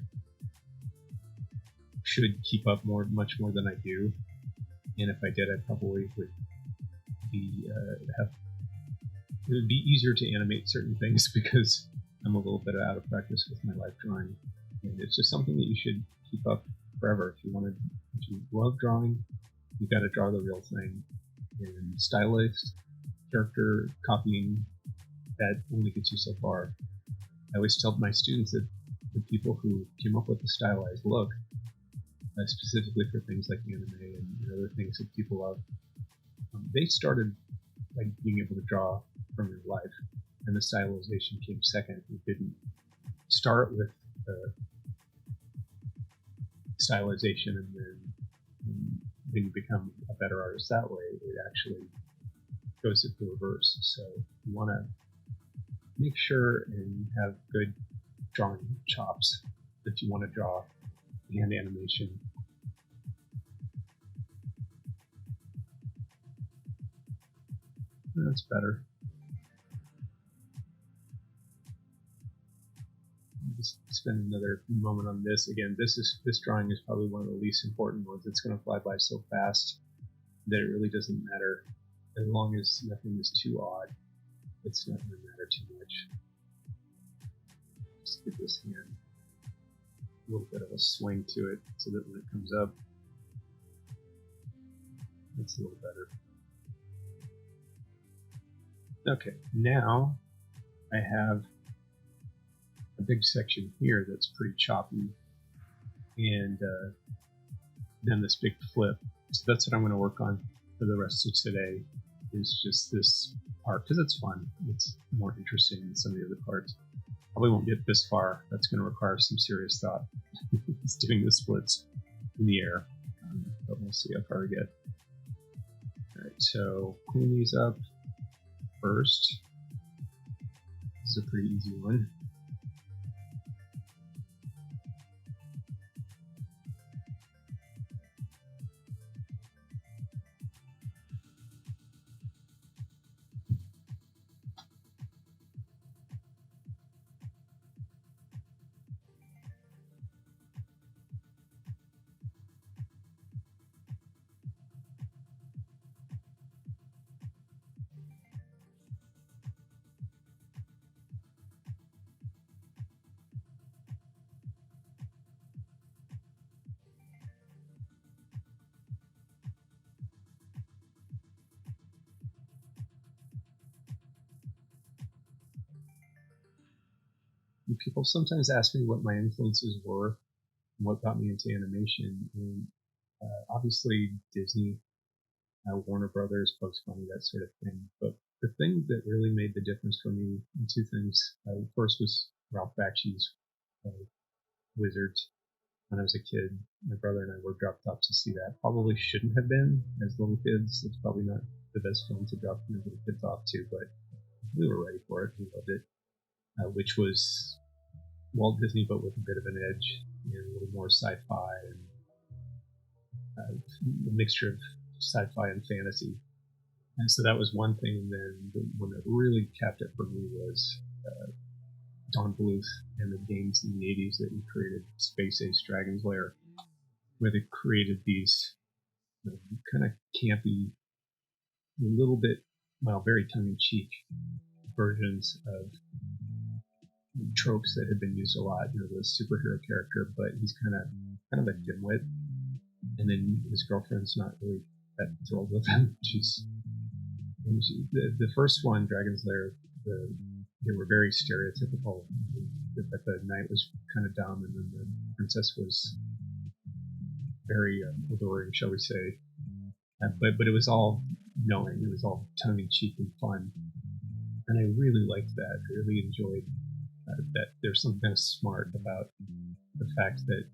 should keep up much more than I do. And if I did, I probably would it would be easier to animate certain things because I'm a little bit out of practice with my life drawing. And it's just something that you should keep up forever. If you love drawing, you've got to draw the real thing. And stylized character copying, that only gets you so far. I always tell my students that the people who came up with the stylized look, specifically for things like anime and other things that people love, they started by being able to draw from real life, and the stylization came second. It didn't start with stylization, and then when you become a better artist that way, it actually goes into the reverse. So you want to make sure and have good drawing chops if you want to draw hand animation. That's better. Just spend another moment on this. Again, this drawing is probably one of the least important ones. It's going to fly by so fast that it really doesn't matter. As long as nothing is too odd, it's not going to matter too much. Just give this hand a little bit of a swing to it so that when it comes up, it's a little better. Okay, now I have a big section here that's pretty choppy, and then this big flip. So that's what I'm going to work on for the rest of today, is just this part, because it's fun. It's more interesting than some of the other parts. Probably won't get this far. That's going to require some serious thought. It's doing the splits in the air, but we'll see how far we get. Alright, so clean these up first. This is a pretty easy one. People sometimes ask me what my influences were and what got me into animation, and obviously Disney, Warner Brothers, Bugs Bunny, that sort of thing. But the thing that really made the difference for me, two things. First was Ralph Bakshi's Wizards. When I was a kid, my brother and I were dropped off to see that. Probably shouldn't have been as little kids. It's probably not the best film to drop your little kids off to, but we were ready for it. We loved it, which was Walt Disney, but with a bit of an edge, and a little more sci-fi, and a mixture of sci-fi and fantasy. And so that was one thing. And then the one that really capped it for me was Don Bluth and the games in the 80s that he created, Space Ace Dragon's Lair, where they created these kind of campy, a little bit, well, very tongue-in-cheek versions of tropes that had been used a lot. You know, the superhero character, but he's kind of a dimwit, and then his girlfriend's not really that thrilled with him. The first one, Dragon's Lair, they were very stereotypical. That the knight was kind of dumb, and then the princess was very alluring, shall we say. But it was all knowing. It was all tongue-in-cheek and fun, and I really liked that. I really enjoyed that there's something kind of smart about the fact that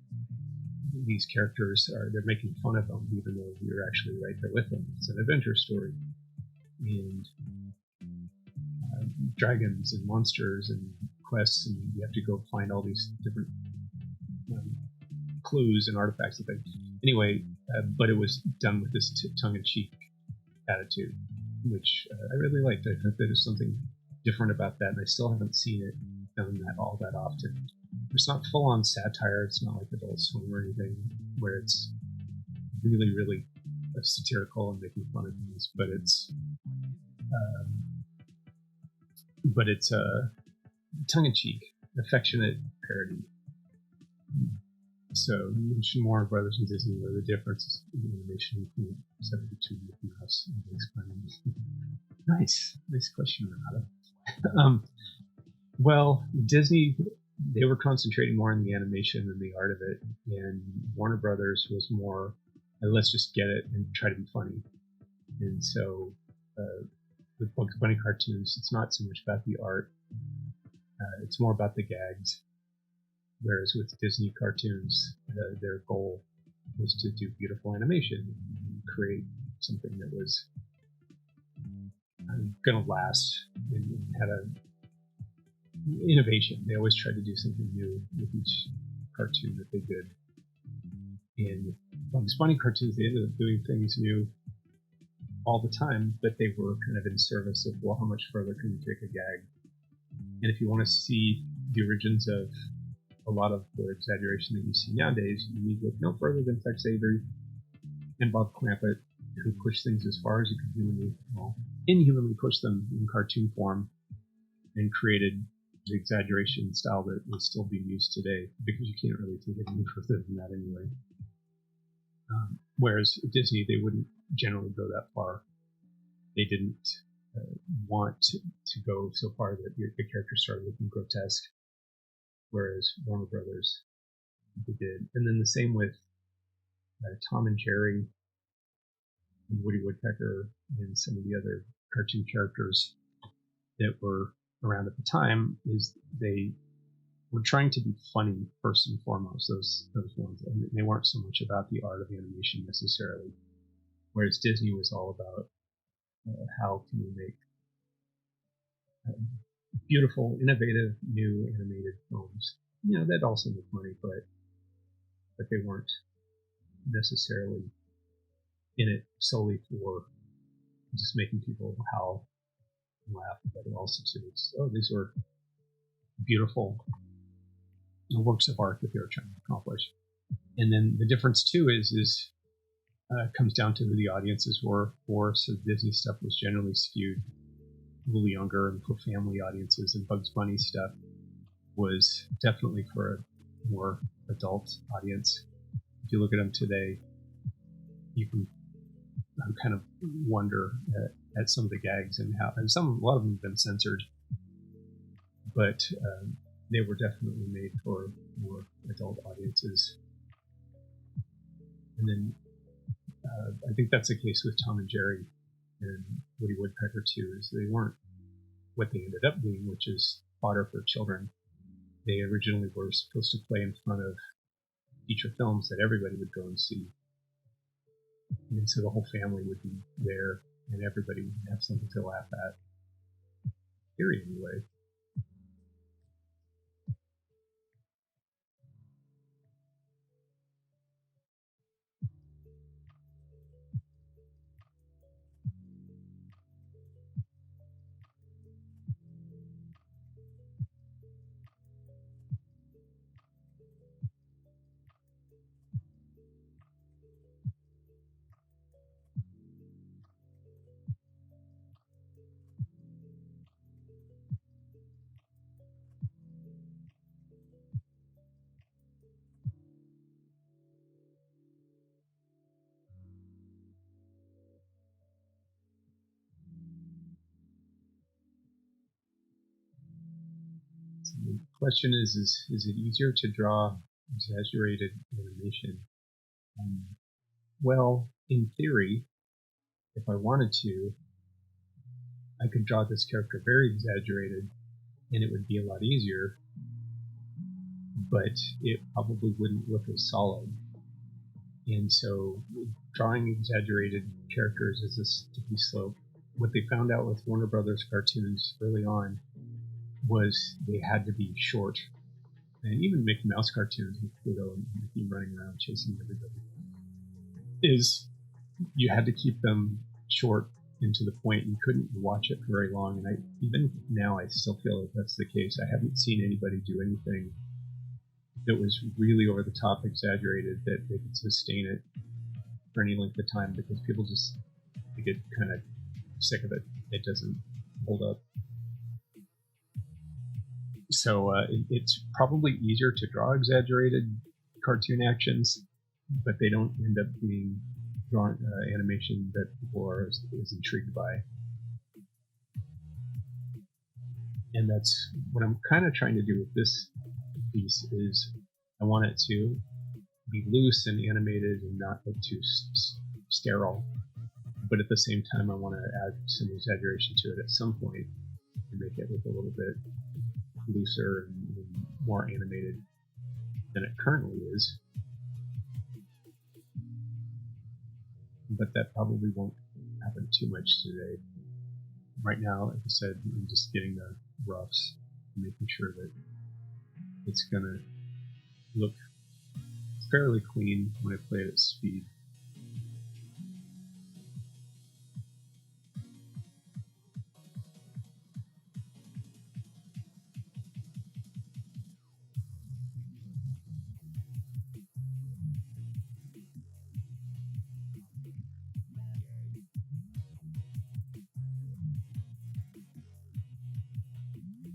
these characters they're making fun of them, even though you're actually right there with them. It's an adventure story, and dragons and monsters and quests, and you have to go find all these different clues and artifacts and things. Anyway, but it was done with this tongue-in-cheek attitude, which I really liked. I thought there was something different about that, and I still haven't seen it done that all that often. It's not full-on satire. It's not like Adult Swim or anything where it's really, really satirical and making fun of things, but it's tongue-in-cheek, affectionate parody. So you mentioned Warner Brothers and Disney. What are the differences in animation between 72 Mickey Mouse and Bugs Bunny? Nice question, Dorado. Well, Disney, they were concentrating more on the animation and the art of it, and Warner Brothers was more, let's just get it and try to be funny. And so with Bugs Bunny cartoons, it's not so much about the art, it's more about the gags. Whereas with Disney cartoons, their goal was to do beautiful animation and create something that was going to last and had a innovation. They always tried to do something new with each cartoon that they did. In Bugs Bunny cartoons, they ended up doing things new all the time, but they were kind of in service of, well, how much further can you take a gag? And if you want to see the origins of a lot of the exaggeration that you see nowadays, you need to look no further than Tex Avery and Bob Clampett, who pushed things as far as you could inhumanly push them in cartoon form and created the exaggeration style that is still being used today, because you can't really take it any further than that anyway. Whereas Disney, they wouldn't generally go that far. They didn't want to go so far that the characters started looking grotesque, whereas Warner Brothers, they did. And then the same with Tom and Jerry and Woody Woodpecker and some of the other cartoon characters that were around at the time, is they were trying to be funny first and foremost, those ones, and they weren't so much about the art of animation necessarily. Whereas Disney was all about how can we make beautiful, innovative, new animated films. That also make money, but they weren't necessarily in it solely for just making people howl and laugh, but also these were beautiful works of art that they were trying to accomplish. And then the difference too is comes down to who the audiences were for. So Disney stuff was generally skewed a little younger and for family audiences, and Bugs Bunny stuff was definitely for a more adult audience. If you look at them today, you can kind of wonder at some of the gags and how, and a lot of them have been censored, but they were definitely made for more adult audiences. And then I think that's the case with Tom and Jerry and Woody Woodpecker too, is they weren't what they ended up being, which is fodder for children. They originally were supposed to play in front of feature films that everybody would go and see. And so the whole family would be there and everybody would have something to laugh at. Theory, anyway. So the question is it easier to draw exaggerated animation? Well, in theory, if I wanted to, I could draw this character very exaggerated and it would be a lot easier, but it probably wouldn't look as solid. And so drawing exaggerated characters is a slippery slope. What they found out with Warner Brothers cartoons early on was they had to be short. And even Mickey Mouse cartoons with Pluto and Mickey running around chasing everybody, is you had to keep them short and to the point. You couldn't watch it for very long. And even now I still feel that that's the case. I haven't seen anybody do anything that was really over the top exaggerated that they could sustain it for any length of time, because people just get kind of sick of it. It doesn't hold up. So it's probably easier to draw exaggerated cartoon actions, but they don't end up being drawn animation that people are as intrigued by. And that's what I'm kind of trying to do with this piece, is I want it to be loose and animated and not look too sterile, but at the same time I want to add some exaggeration to it at some point and make it look a little bit looser and more animated. than it currently is. But that probably won't happen too much today. Right now, like I said, I'm just getting the roughs, making sure that it's going to look fairly clean when I play it at speed.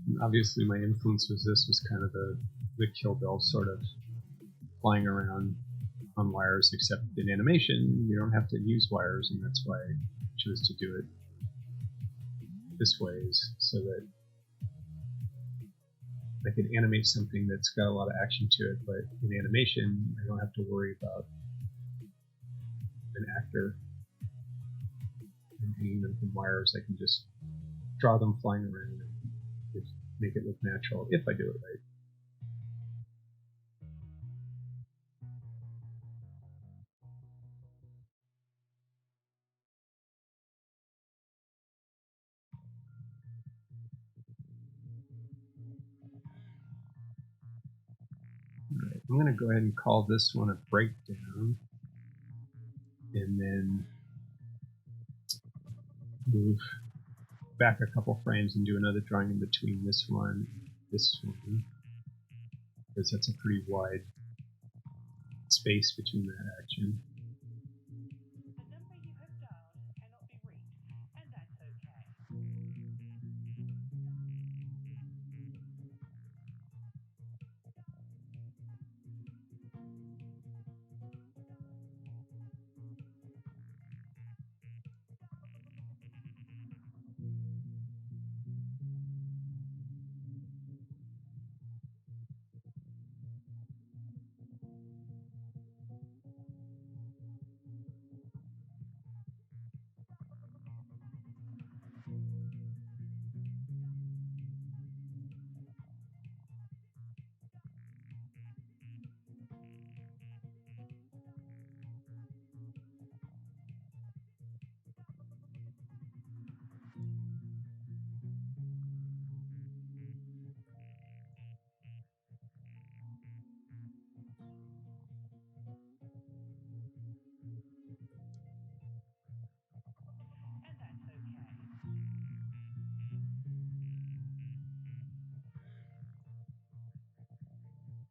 And obviously, my influence was kind of the Kill Bill sort of flying around on wires, except in animation you don't have to use wires, and that's why I chose to do it this way, is so that I can animate something that's got a lot of action to it, but in animation I don't have to worry about an actor and hanging them from wires. I can just draw them flying around and just make it look natural if I do it right. Alright, I'm going to go ahead and call this one a breakdown, and then move back a couple frames and do another drawing in between this one and this one, because that's a pretty wide space between that action.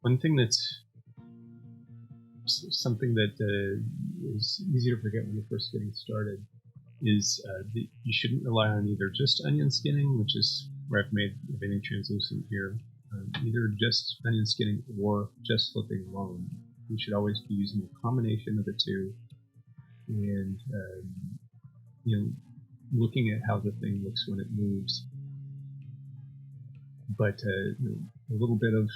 One thing that's something that is easy to forget when you're first getting started is that you shouldn't rely on either just onion skinning, which is where I've made everything translucent here, either just onion skinning or just flipping alone. You should always be using a combination of the two, and looking at how the thing looks when it moves. But a little bit of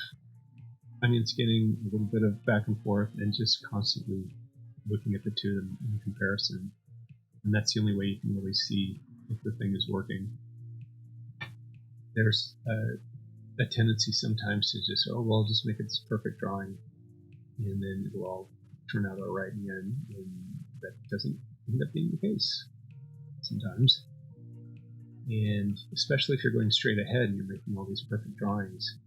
onion skinning, a little bit of back and forth, and just constantly looking at the two in comparison. And that's the only way you can really see if the thing is working. There's a tendency sometimes to just, I'll just make it this perfect drawing, and then it'll all turn out all right in the end, and that doesn't end up being the case sometimes. And especially if you're going straight ahead and you're making all these perfect drawings,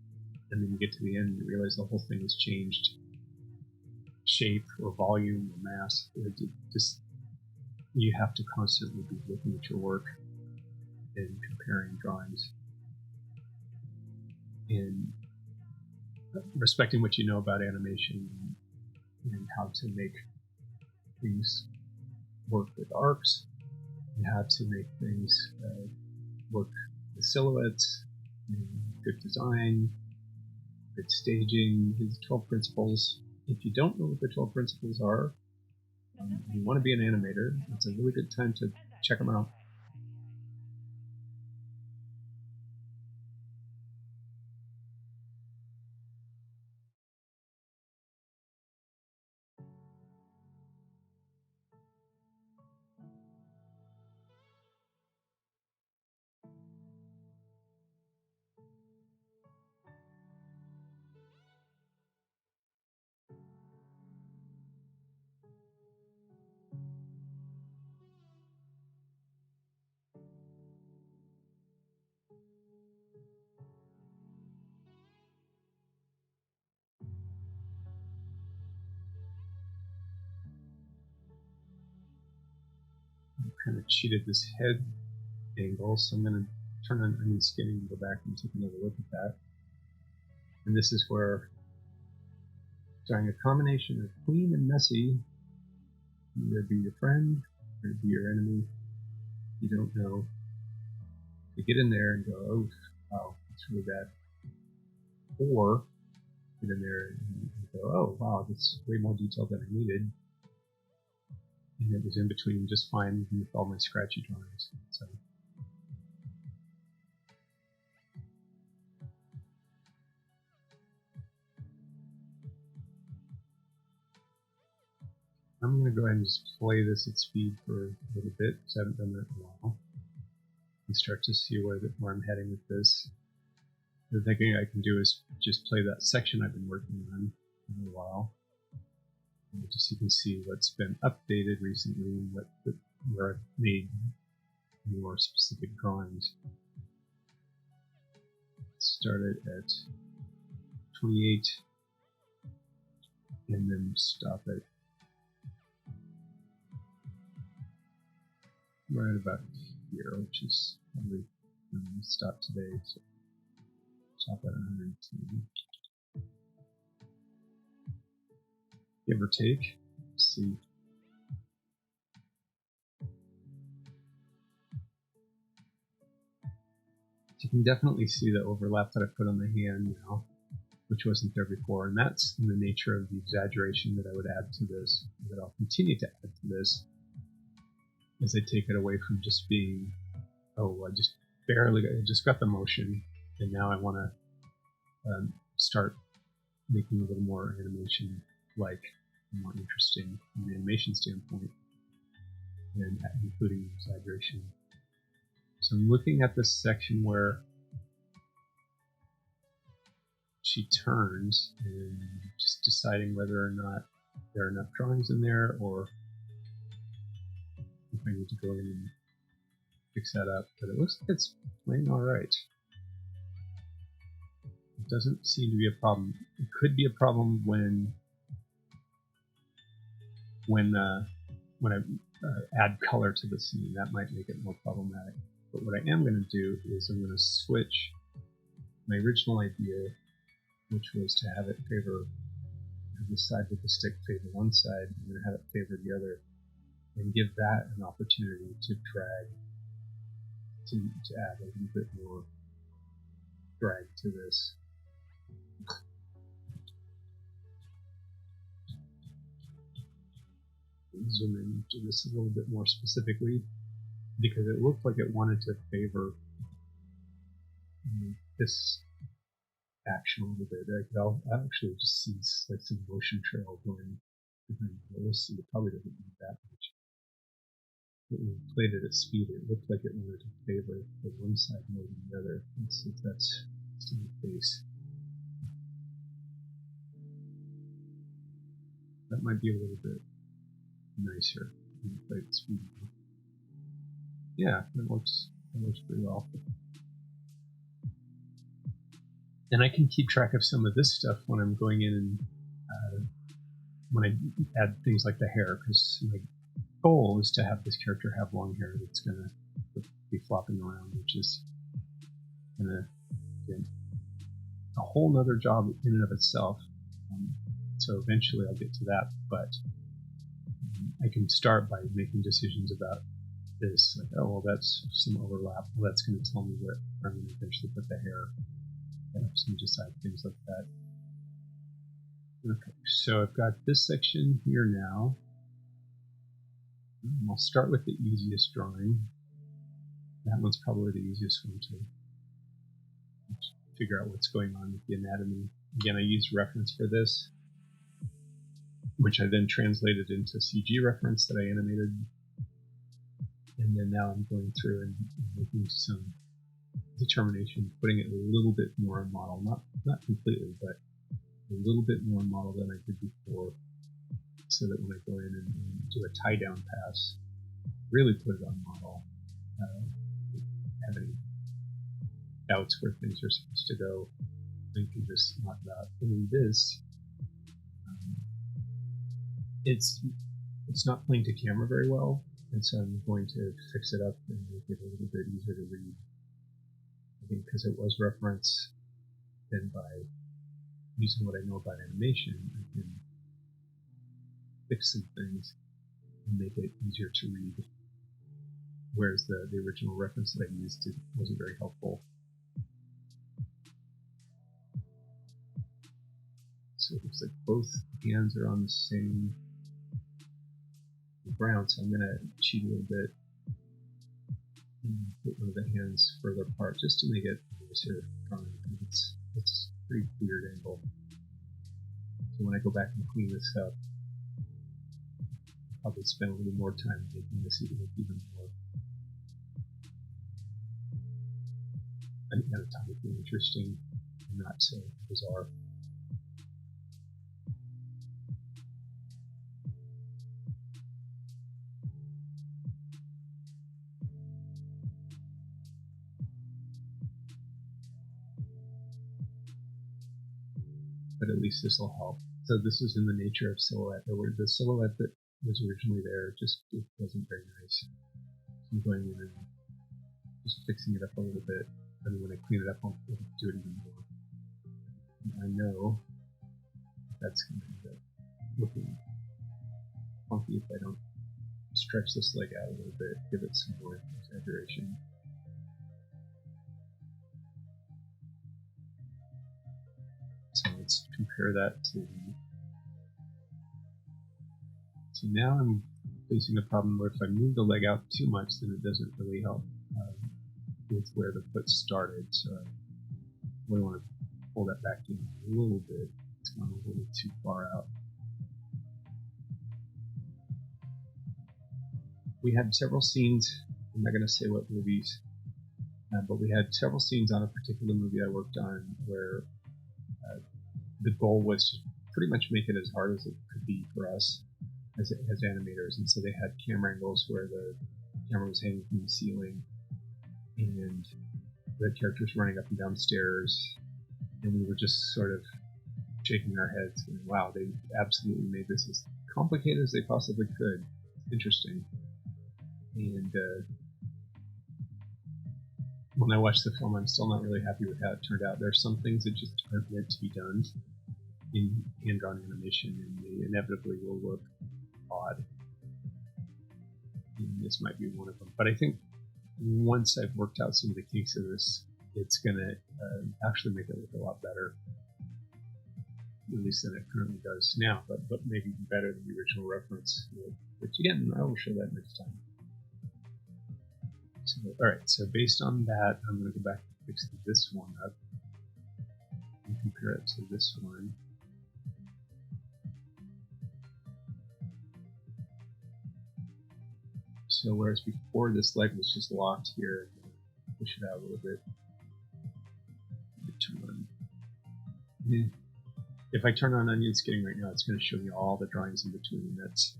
and then you get to the end and you realize the whole thing has changed shape or volume or mass. You have to constantly be looking at your work and comparing drawings and respecting what you know about animation and how to make things work with arcs and how to make things work with silhouettes and good design, good staging, his 12 principles. If you don't know what the 12 principles are, you want to be an animator, it's a really good time to check them out. kind of cheated this head angle, so I'm going to turn on onion skinning and go back and take another look at that. And this is where, drawing a combination of clean and messy, either be your friend or be your enemy. You don't know. You get in there and go, oh, wow, that's really bad. Or get in there and go, oh, wow, that's way more detail than I needed. And it was in between just fine with all my scratchy drawings. So I'm going to go ahead and just play this at speed for a little bit because I haven't done that in a while. And start to see where I'm heading with this. The thing I can do is just play that section I've been working on for a while. And just so you can see what's been updated recently and where I've made more specific drawings. Started at 28 and then stop at right about here, which is probably stop today. So stop at 110, give or take. Let's see. You can definitely see the overlap that I put on the hand now, which wasn't there before, and that's in the nature of the exaggeration that I would add to this, that I'll continue to add to this as I take it away from just being, oh, I just got the motion, and now I want to start making a little more animation, like more interesting from the animation standpoint, and including exaggeration. So I'm looking at this section where she turns and just deciding whether or not there are enough drawings in there or if I need to go in and fix that up. But it looks like it's playing alright. It doesn't seem to be a problem. It could be a problem when I add color to the scene. That might make it more problematic. But what I am going to do is I'm going to switch my original idea, which was to have it favor this side with the stick favor one side, and then have it favor the other, and give that an opportunity to drag, to add a little bit more drag to this. Zoom in to this a little bit more specifically, because it looked like it wanted to favor this action a little bit. I'll actually just see like some motion trail going behind it. We'll see. It probably doesn't need that much. But when we played it at speed, it looked like it wanted to favor the one side more than the other. Let's see if that's still the case. That might be a little bit nicer when you play it at speed. Yeah, that works pretty well. And I can keep track of some of this stuff when I'm going in and when I add things like the hair, because my goal is to have this character have long hair that's going to be flopping around, which is going to, again, a whole nother job in and of itself. So eventually I'll get to that, but I can start by making decisions about this, like, oh, well, that's some overlap. Well, that's going to tell me where I'm going to eventually put the hair. And some decide things like that. Okay, so I've got this section here now. I'll start with the easiest drawing. That one's probably the easiest one to figure out what's going on with the anatomy. Again, I used reference for this, which I then translated into CG reference that I animated. And then now I'm going through and making some determination, putting it a little bit more on model, not completely, but a little bit more on model than I did before, so that when I go in and do a tie down pass, really put it on model, have any doubts where things are supposed to go, I can just knock it out. And in this, it's not playing to camera very well, And so I'm going to fix it up and make it a little bit easier to read. I think because it was reference, then by using what I know about animation, I can fix some things and make it easier to read. Whereas the original reference that I used wasn't very helpful. So it looks like both hands are on the same ground, so I'm going to cheat a little bit and put one of the hands further apart just to make it easier drawing. It's a pretty weird angle. So when I go back and clean this up, I'll probably spend a little more time making this even more anatomically interesting and not so bizarre. But at least this will help. So this is in the nature of silhouette. The silhouette that was originally there it wasn't very nice. So I'm going in and just fixing it up a little bit, and then when I clean it up, I'll do it even more. And I know that's going to end up looking funky if I don't stretch this leg out a little bit, give it some more exaggeration. So let's compare that to. So now I'm facing a problem where if I move the leg out too much, then it doesn't really help with where the foot started. So I really want to pull that back in a little bit. It's gone a little too far out. We had several scenes. I'm not going to say what movies, but we had several scenes on a particular movie I worked on where the goal was to pretty much make it as hard as it could be for us as animators. And so they had camera angles where the camera was hanging from the ceiling and the characters running up and down stairs, and we were just sort of shaking our heads going, wow, they absolutely made this as complicated as they possibly could. Interesting. And when I watch the film, I'm still not really happy with how it turned out. There are some things that just aren't meant to be done in hand-drawn animation, and they inevitably will look odd. And this might be one of them. But I think once I've worked out some of the kinks of this, it's going to actually make it look a lot better, at least than it currently does now, but maybe even better than the original reference. Which again, I will show that next time. So, alright, so based on that, I'm going to go back and fix this one up and compare it to this one. So whereas before this leg was just locked here, I'm going to push it out a little bit. If I turn on onion skinning right now, it's going to show me all the drawings in between. That's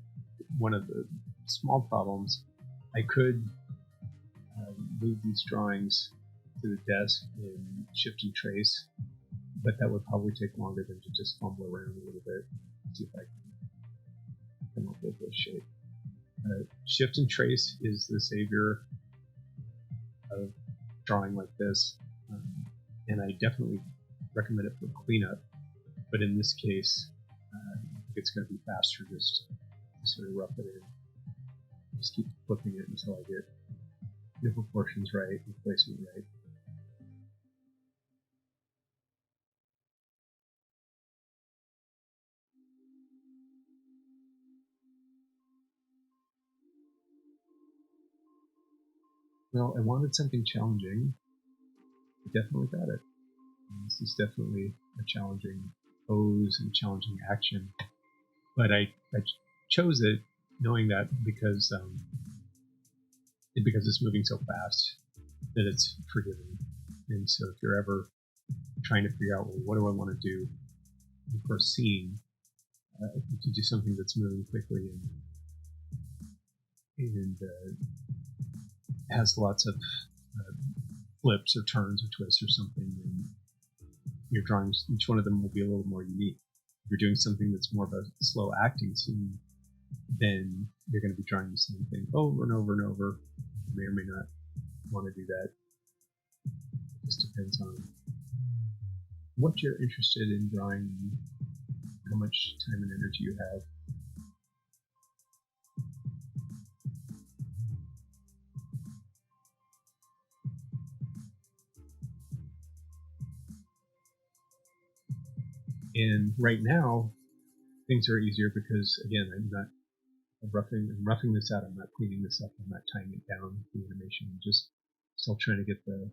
one of the small problems. I could move these drawings to the desk and shift and trace, but that would probably take longer than to just fumble around a little bit and see if I can come up with a shape. Shift and trace is the savior of drawing like this, and I definitely recommend it for cleanup, but in this case I think it's going to be faster just to sort of rough it in. Just keep flipping it until I get the proportions right, the placement right. Well, I wanted something challenging. I definitely got it. And this is definitely a challenging pose and challenging action. But I chose it knowing that because it's moving so fast that it's forgiving. And so if you're ever trying to figure out, well, what do I want to do for a scene, if you do something that's moving quickly and has lots of flips or turns or twists or something, and your drawings, each one of them will be a little more unique. If you're doing something that's more of a slow acting scene, then you're going to be drawing the same thing over and over and over. You may or may not want to do that. It just depends on what you're interested in drawing and how much time and energy you have. And right now, things are easier because, again, I'm roughing this out. I'm not cleaning this up. I'm not tying it down, the animation. I'm just still trying to get the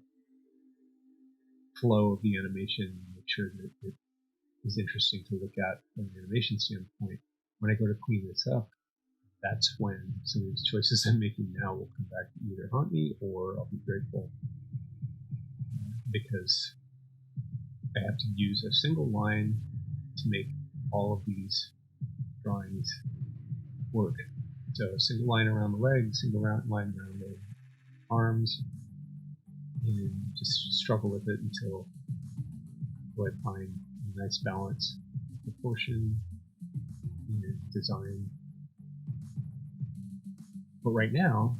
flow of the animation and make sure that it is interesting to look at from an animation standpoint. When I go to clean this up, that's when some of these choices I'm making now will come back to either haunt me or I'll be grateful, because I have to use a single line to make all of these drawings work. So a single line around the legs, single line around the arms, and just struggle with it until I find a nice balance, proportion, and design. But right now,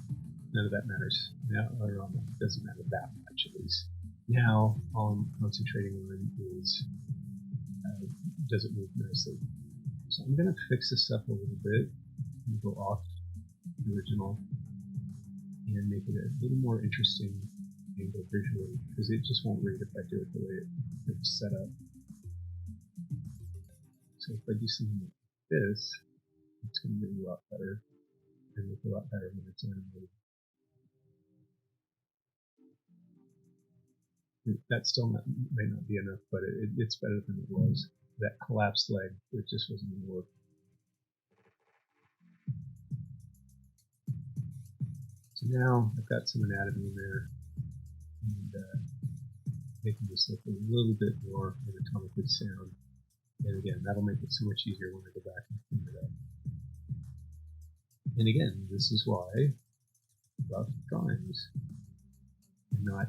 none of that matters. Now, or it doesn't matter that much, at least. Now, all I'm concentrating on is does it move nicely. So I'm going to fix this up a little bit and go off the original and make it a little more interesting angle visually, because it just won't read if I do it the way it's set up. So if I do something like this, it's going to be a lot better and look a lot better when it's animated. That still may not be enough, but it's better than it was. That collapsed leg, it just wasn't going to work. So now I've got some anatomy in there, and making this look a little bit more anatomically sound. And again, that'll make it so much easier when I go back and clean it up. And again, this is why rough drawings and not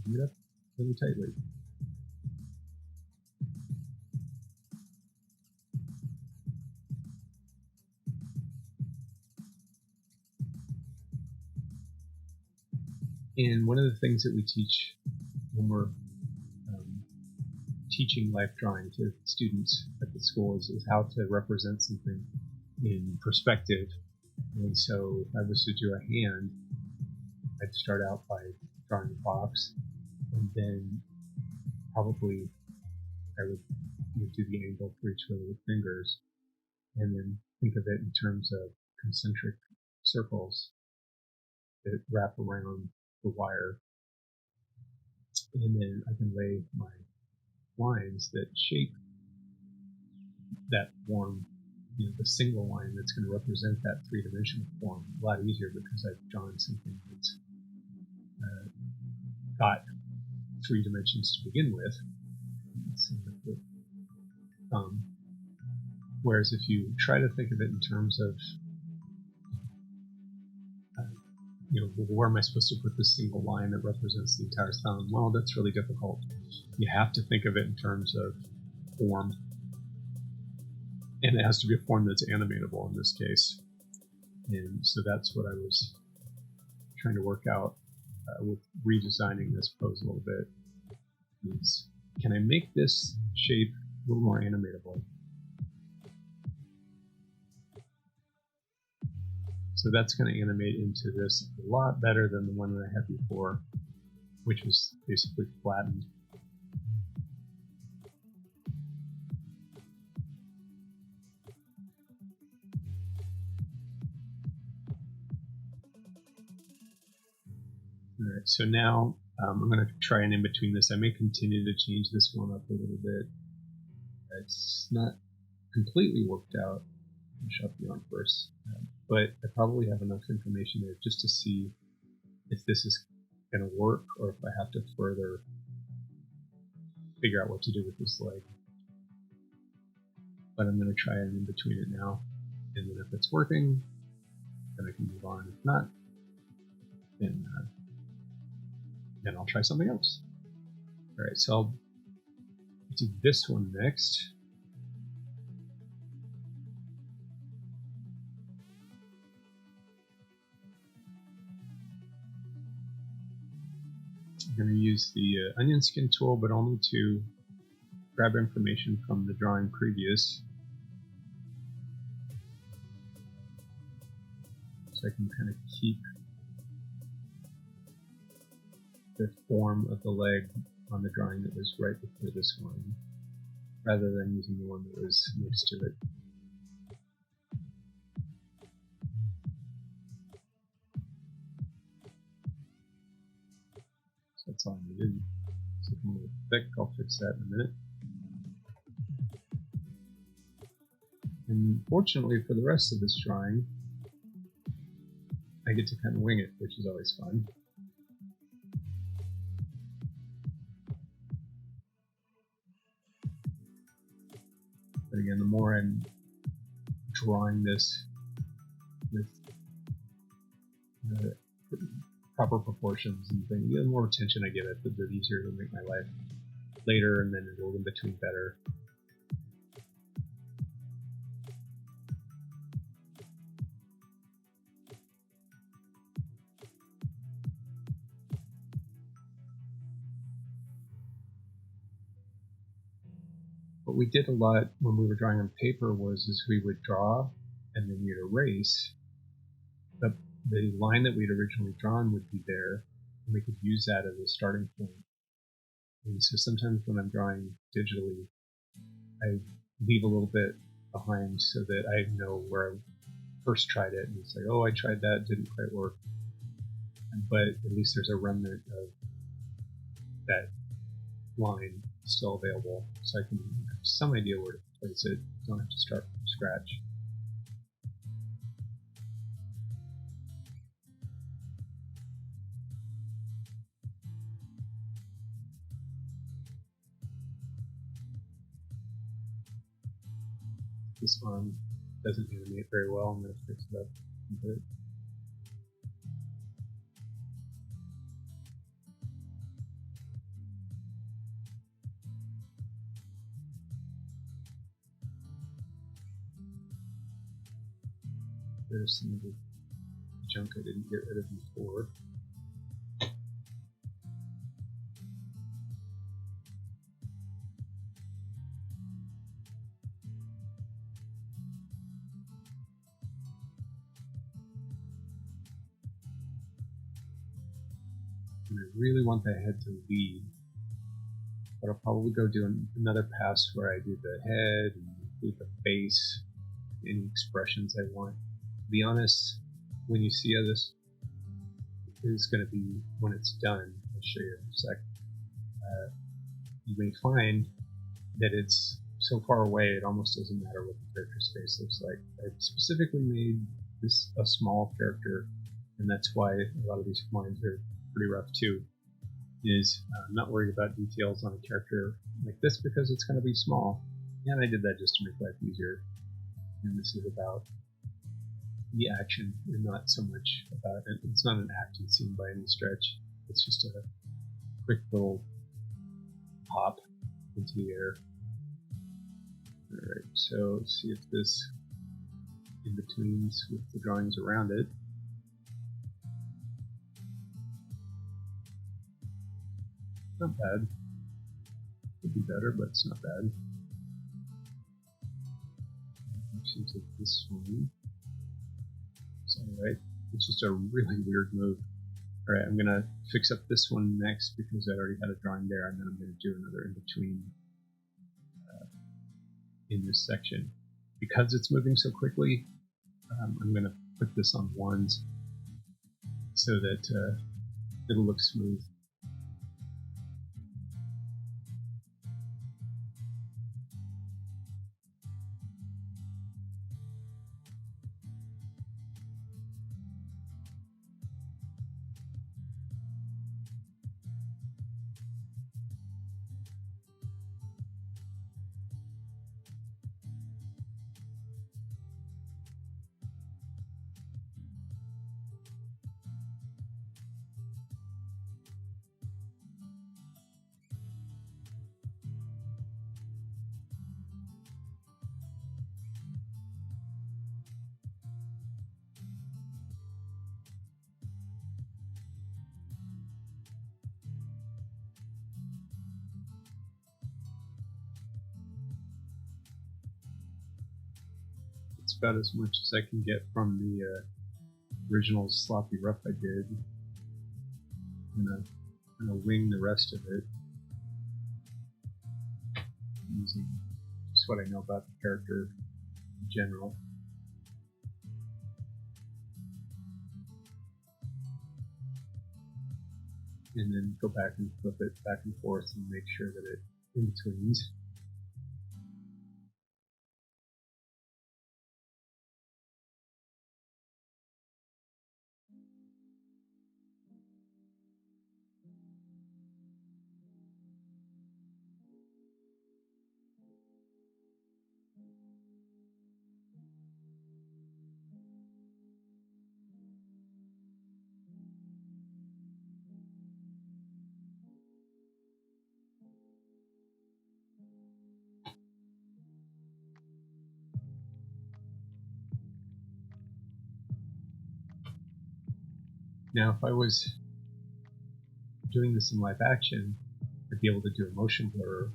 clean it up really tightly. And one of the things that we teach when we're teaching life drawing to students at the school is how to represent something in perspective. And so if I was to do a hand, I'd start out by drawing a box, and then probably I would do the angle for each one of the fingers, and then think of it in terms of concentric circles that wrap around the wire. And then I can lay my lines that shape that form, the single line that's going to represent that three-dimensional form a lot easier, because I've drawn something that's got 3 dimensions to begin with. Whereas if you try to think of it in terms of where am I supposed to put this single line that represents the entire thumb? Well, that's really difficult. You have to think of it in terms of form, and it has to be a form that's animatable in this case. And so that's what I was trying to work out with redesigning this pose a little bit. Is, can I make this shape a little more animatable? So that's going to animate into this a lot better than the one that I had before, which was basically flattened. Alright, so now I'm going to try an in-between this. I may continue to change this one up a little bit. It's not completely worked out. I'll shut the arm first. But I probably have enough information there just to see if this is going to work, or if I have to further figure out what to do with this leg. But I'm going to try it in between it now, and then if it's working, then I can move on. If not, then I'll try something else. Alright, so I'll do this one next. I'm going to use the onion skin tool, but only to grab information from the drawing previous. So I can kind of keep the form of the leg on the drawing that was right before this one, rather than using the one that was next to it. So that's all I needed. So I'm a little thick, I'll fix that in a minute. And fortunately for the rest of this drawing, I get to kind of wing it, which is always fun. But again, the more I'm drawing this with the proper proportions and things, the more attention I give it, the easier it'll make my life later, and then it'll in between better. What we did a lot when we were drawing on paper was we would draw and then we'd erase. The line that we'd originally drawn would be there, and we could use that as a starting point. And so sometimes when I'm drawing digitally, I leave a little bit behind so that I know where I first tried it, and it's like, oh, I tried that, didn't quite work. But at least there's a remnant of that line still available, so I can have some idea where to place it. Don't have to start from scratch. This arm doesn't animate very well. I'm going to fix it up a bit. There's some of the junk I didn't get rid of before. And I really want the head to lead, but I'll probably go do another pass where I do the head and include the face, any expressions I want. To be honest, when you see how this is going to be when it's done, I'll show you in a sec, you may find that it's so far away it almost doesn't matter what the character's face looks like. I've specifically made this a small character, and that's why a lot of these lines are pretty rough too. I'm not worried about details on a character like this because it's going to be small, and I did that just to make life easier. And this is about the action and not so much about it. It's not an acting scene by any stretch. It's just a quick little pop into the air. Alright, so let's see if this in-betweens with the drawings around it. Not bad. Could be better, but it's not bad. Actually, take this one. It's alright. It's just a really weird move. Alright, I'm gonna fix up this one next because I already had a drawing there, and then I'm gonna do another in between in this section. Because it's moving so quickly, I'm gonna put this on ones so that it'll look smooth. It's about as much as I can get from the original sloppy rough I did. I'm gonna wing the rest of it using just what I know about the character in general. And then go back and flip it back and forth and make sure that it in-betweens. Now, if I was doing this in live action, I'd be able to do a motion blur,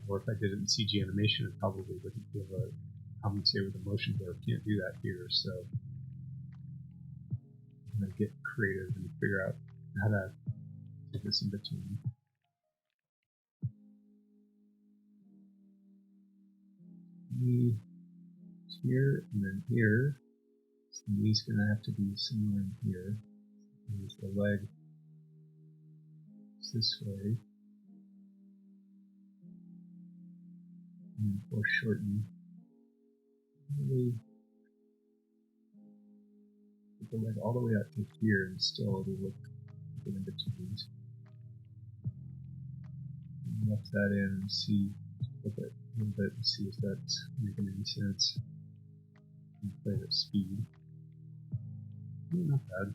or if I did it in CG animation, I probably wouldn't be able to compensate with a motion blur. Can't do that here, so I'm going to get creative and figure out how to do this in between. Here and then here. So the knee's going to have to be somewhere in here. There's the leg this way. And foreshorten. Really put the leg all the way up to here and still it'll look good in between. Left that in and see, flip it a little bit and see if that's making any sense. And play at speed. Not bad.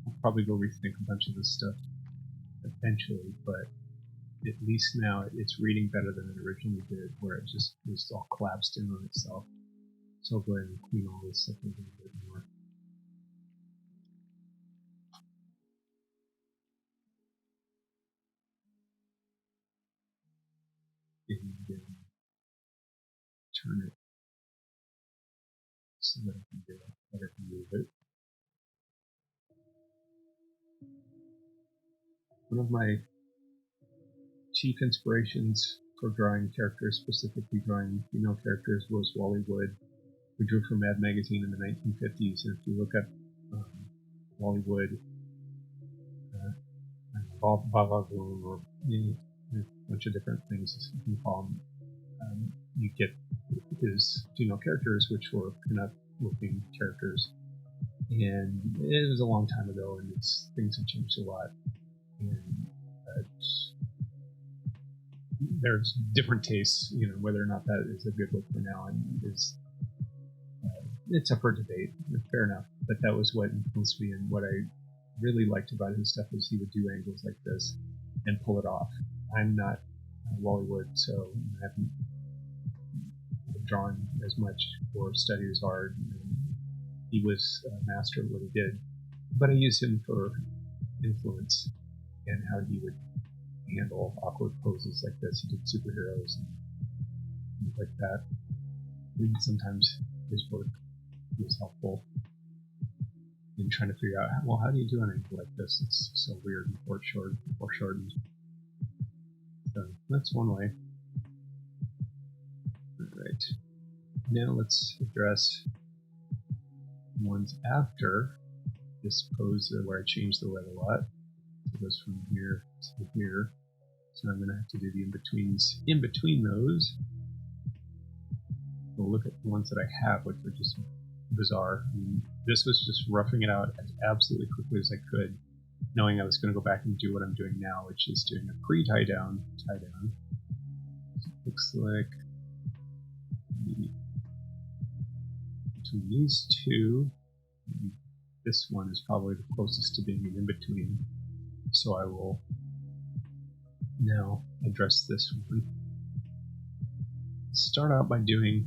I'll probably go rethink a bunch of this stuff eventually, but at least now it's reading better than it originally did, where it just was all collapsed in on itself. So I'll go ahead and clean all this up a little bit more. And then turn it so that I can get a better view of it. One of my chief inspirations for drawing characters, specifically drawing female characters, was Wally Wood, who drew for Mad Magazine in the 1950s. And if you look up Wally Wood, Bavavoon, or a bunch of different things you can call him, you get his female characters, which were pin-up looking characters. And it was a long time ago, and things have changed a lot. And there's different tastes, whether or not that is a good look for now, and it's up for debate. Fair enough, but that was what influenced me, and what I really liked about his stuff is he would do angles like this and pull it off. I'm not Wally Wood, so I haven't drawn as much or studied as hard. He was a master at what he did, but I used him for influence and how he would handle awkward poses like this. He did superheroes and things like that. And sometimes his work was helpful in trying to figure out, well, how do you do an angle like this? It's so weird and foreshortened. So that's one way. Alright. Now let's address ones after this pose where I changed the leg a lot. So it goes from here to here. So I'm going to have to do the in-betweens in between those. We'll look at the ones that I have, which are just bizarre. This was just roughing it out as absolutely quickly as I could, knowing I was going to go back and do what I'm doing now, which is doing a pre-tie down, tie down. So it looks like between these two, this one is probably the closest to being an in-between. So I will now address this one. Start out by doing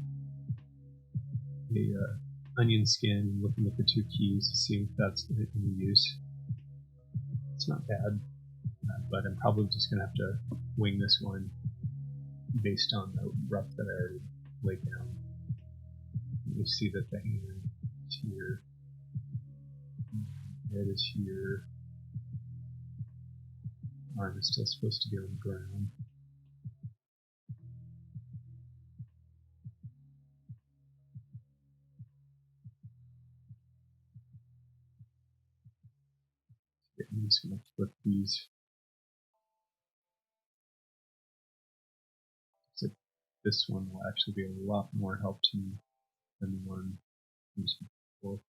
a onion skin, looking at the two keys, seeing if that's any use. It's not bad, but I'm probably just going to have to wing this one based on the rough that I already laid down. You see that the hand is here, head is here, arm is still supposed to be on the ground. I'm just going to flip these. So this one will actually be a lot more help to me than the one before.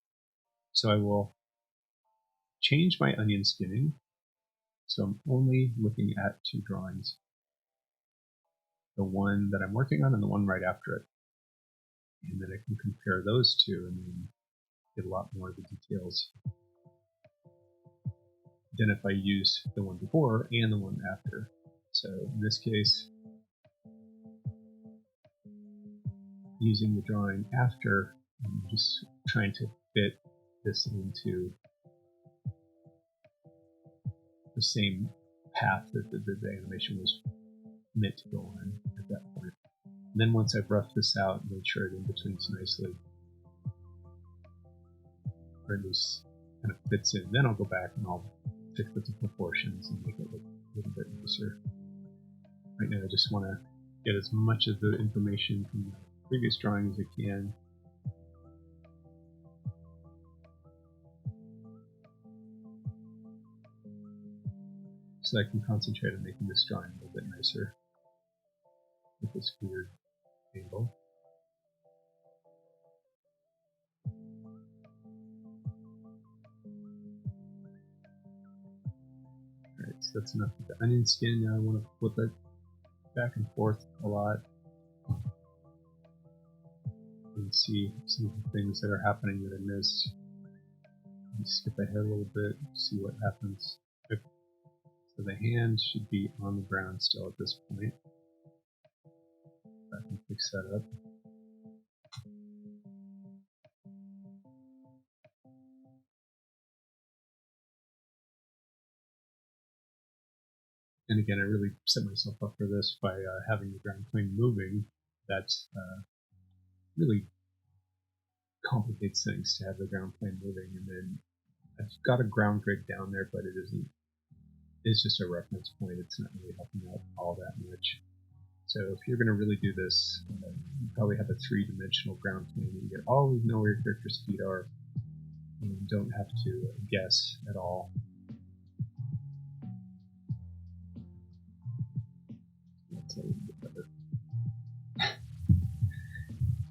So I will change my onion skinning. So I'm only looking at two drawings. The one that I'm working on and the one right after it. And then I can compare those two and then get a lot more of the details than if I use the one before and the one after. So in this case, using the drawing after, I'm just trying to fit this into the same path that the animation was meant to go on at that point. And then once I've roughed this out and made sure it in betweens nicely, or at least kind of fits in, then I'll go back and I'll fix with the proportions and make it look a little bit nicer. Right now I just want to get as much of the information from the previous drawing as I can. So I can concentrate on making this drawing a little bit nicer with this weird angle. Alright, so that's enough of the onion skin. Now I want to flip it back and forth a lot and see some of the things that are happening that I missed. Skip ahead a little bit, see what happens. So the hand should be on the ground still at this point. I can fix that up. And again, I really set myself up for this by having the ground plane moving. That really complicates things to have the ground plane moving. And then I've got a ground grid down there, but it isn't. It's just a reference point. It's not really helping out all that much. So if you're going to really do this, you probably have a three-dimensional ground plane. You always know where your character's feet are, and you don't have to guess at all. That's a little bit better.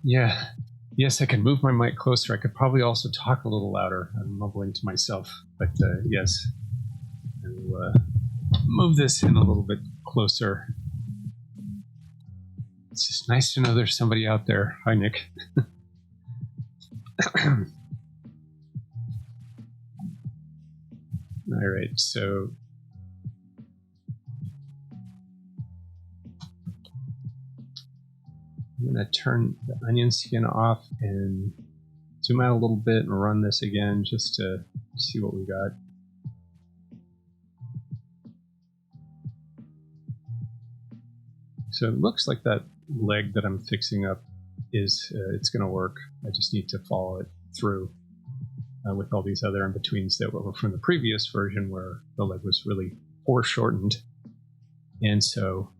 Yeah. Yes, I can move my mic closer. I could probably also talk a little louder. I'm mumbling to myself. But yes, I will move this in a little bit closer. It's just nice to know there's somebody out there. Hi, Nick. All right, so I'm going to turn the onion skin off and zoom out a little bit and run this again just to see what we got. So it looks like that leg that I'm fixing up is it's going to work. I just need to follow it through with all these other in-betweens that were from the previous version where the leg was really foreshortened. And so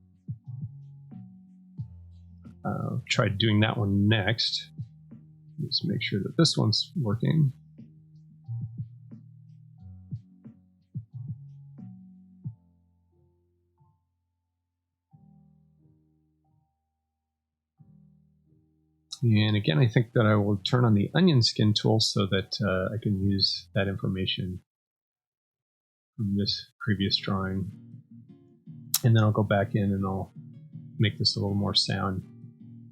try doing that one next. Just make sure that this one's working. And again, I think that I will turn on the onion skin tool so that I can use that information from this previous drawing. And then I'll go back in and I'll make this a little more sound.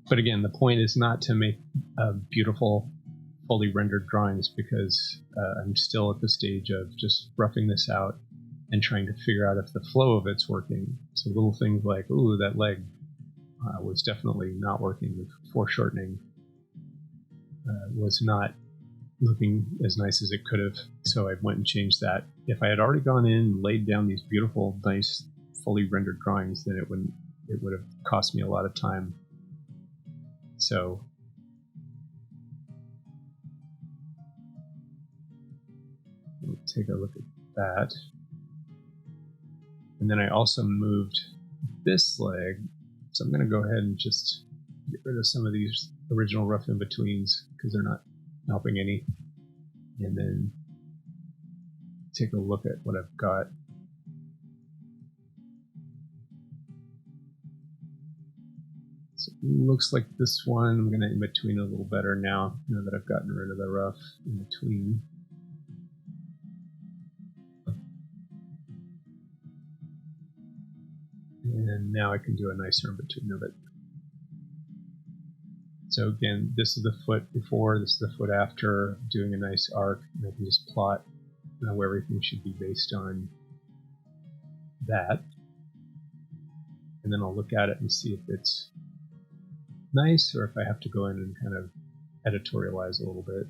But again, the point is not to make beautiful, fully rendered drawings because I'm still at the stage of just roughing this out and trying to figure out if the flow of it's working. So little things like, ooh, that leg was definitely not working. The foreshortening was not looking as nice as it could have. So I went and changed that. If I had already gone in and laid down these beautiful, nice, fully rendered drawings, then it would have cost me a lot of time. So take a look at that. And then I also moved this leg, so I'm going to go ahead and just get rid of some of these original rough in-betweens because they're not helping any. And then take a look at what I've got. So it looks like this one, I'm going to in-between a little better now that I've gotten rid of the rough in between. And now I can do a nicer in-between of it. So again, this is the foot before, this is the foot after, doing a nice arc, and I can just plot where everything should be based on that. And then I'll look at it and see if it's nice or if I have to go in and kind of editorialize a little bit.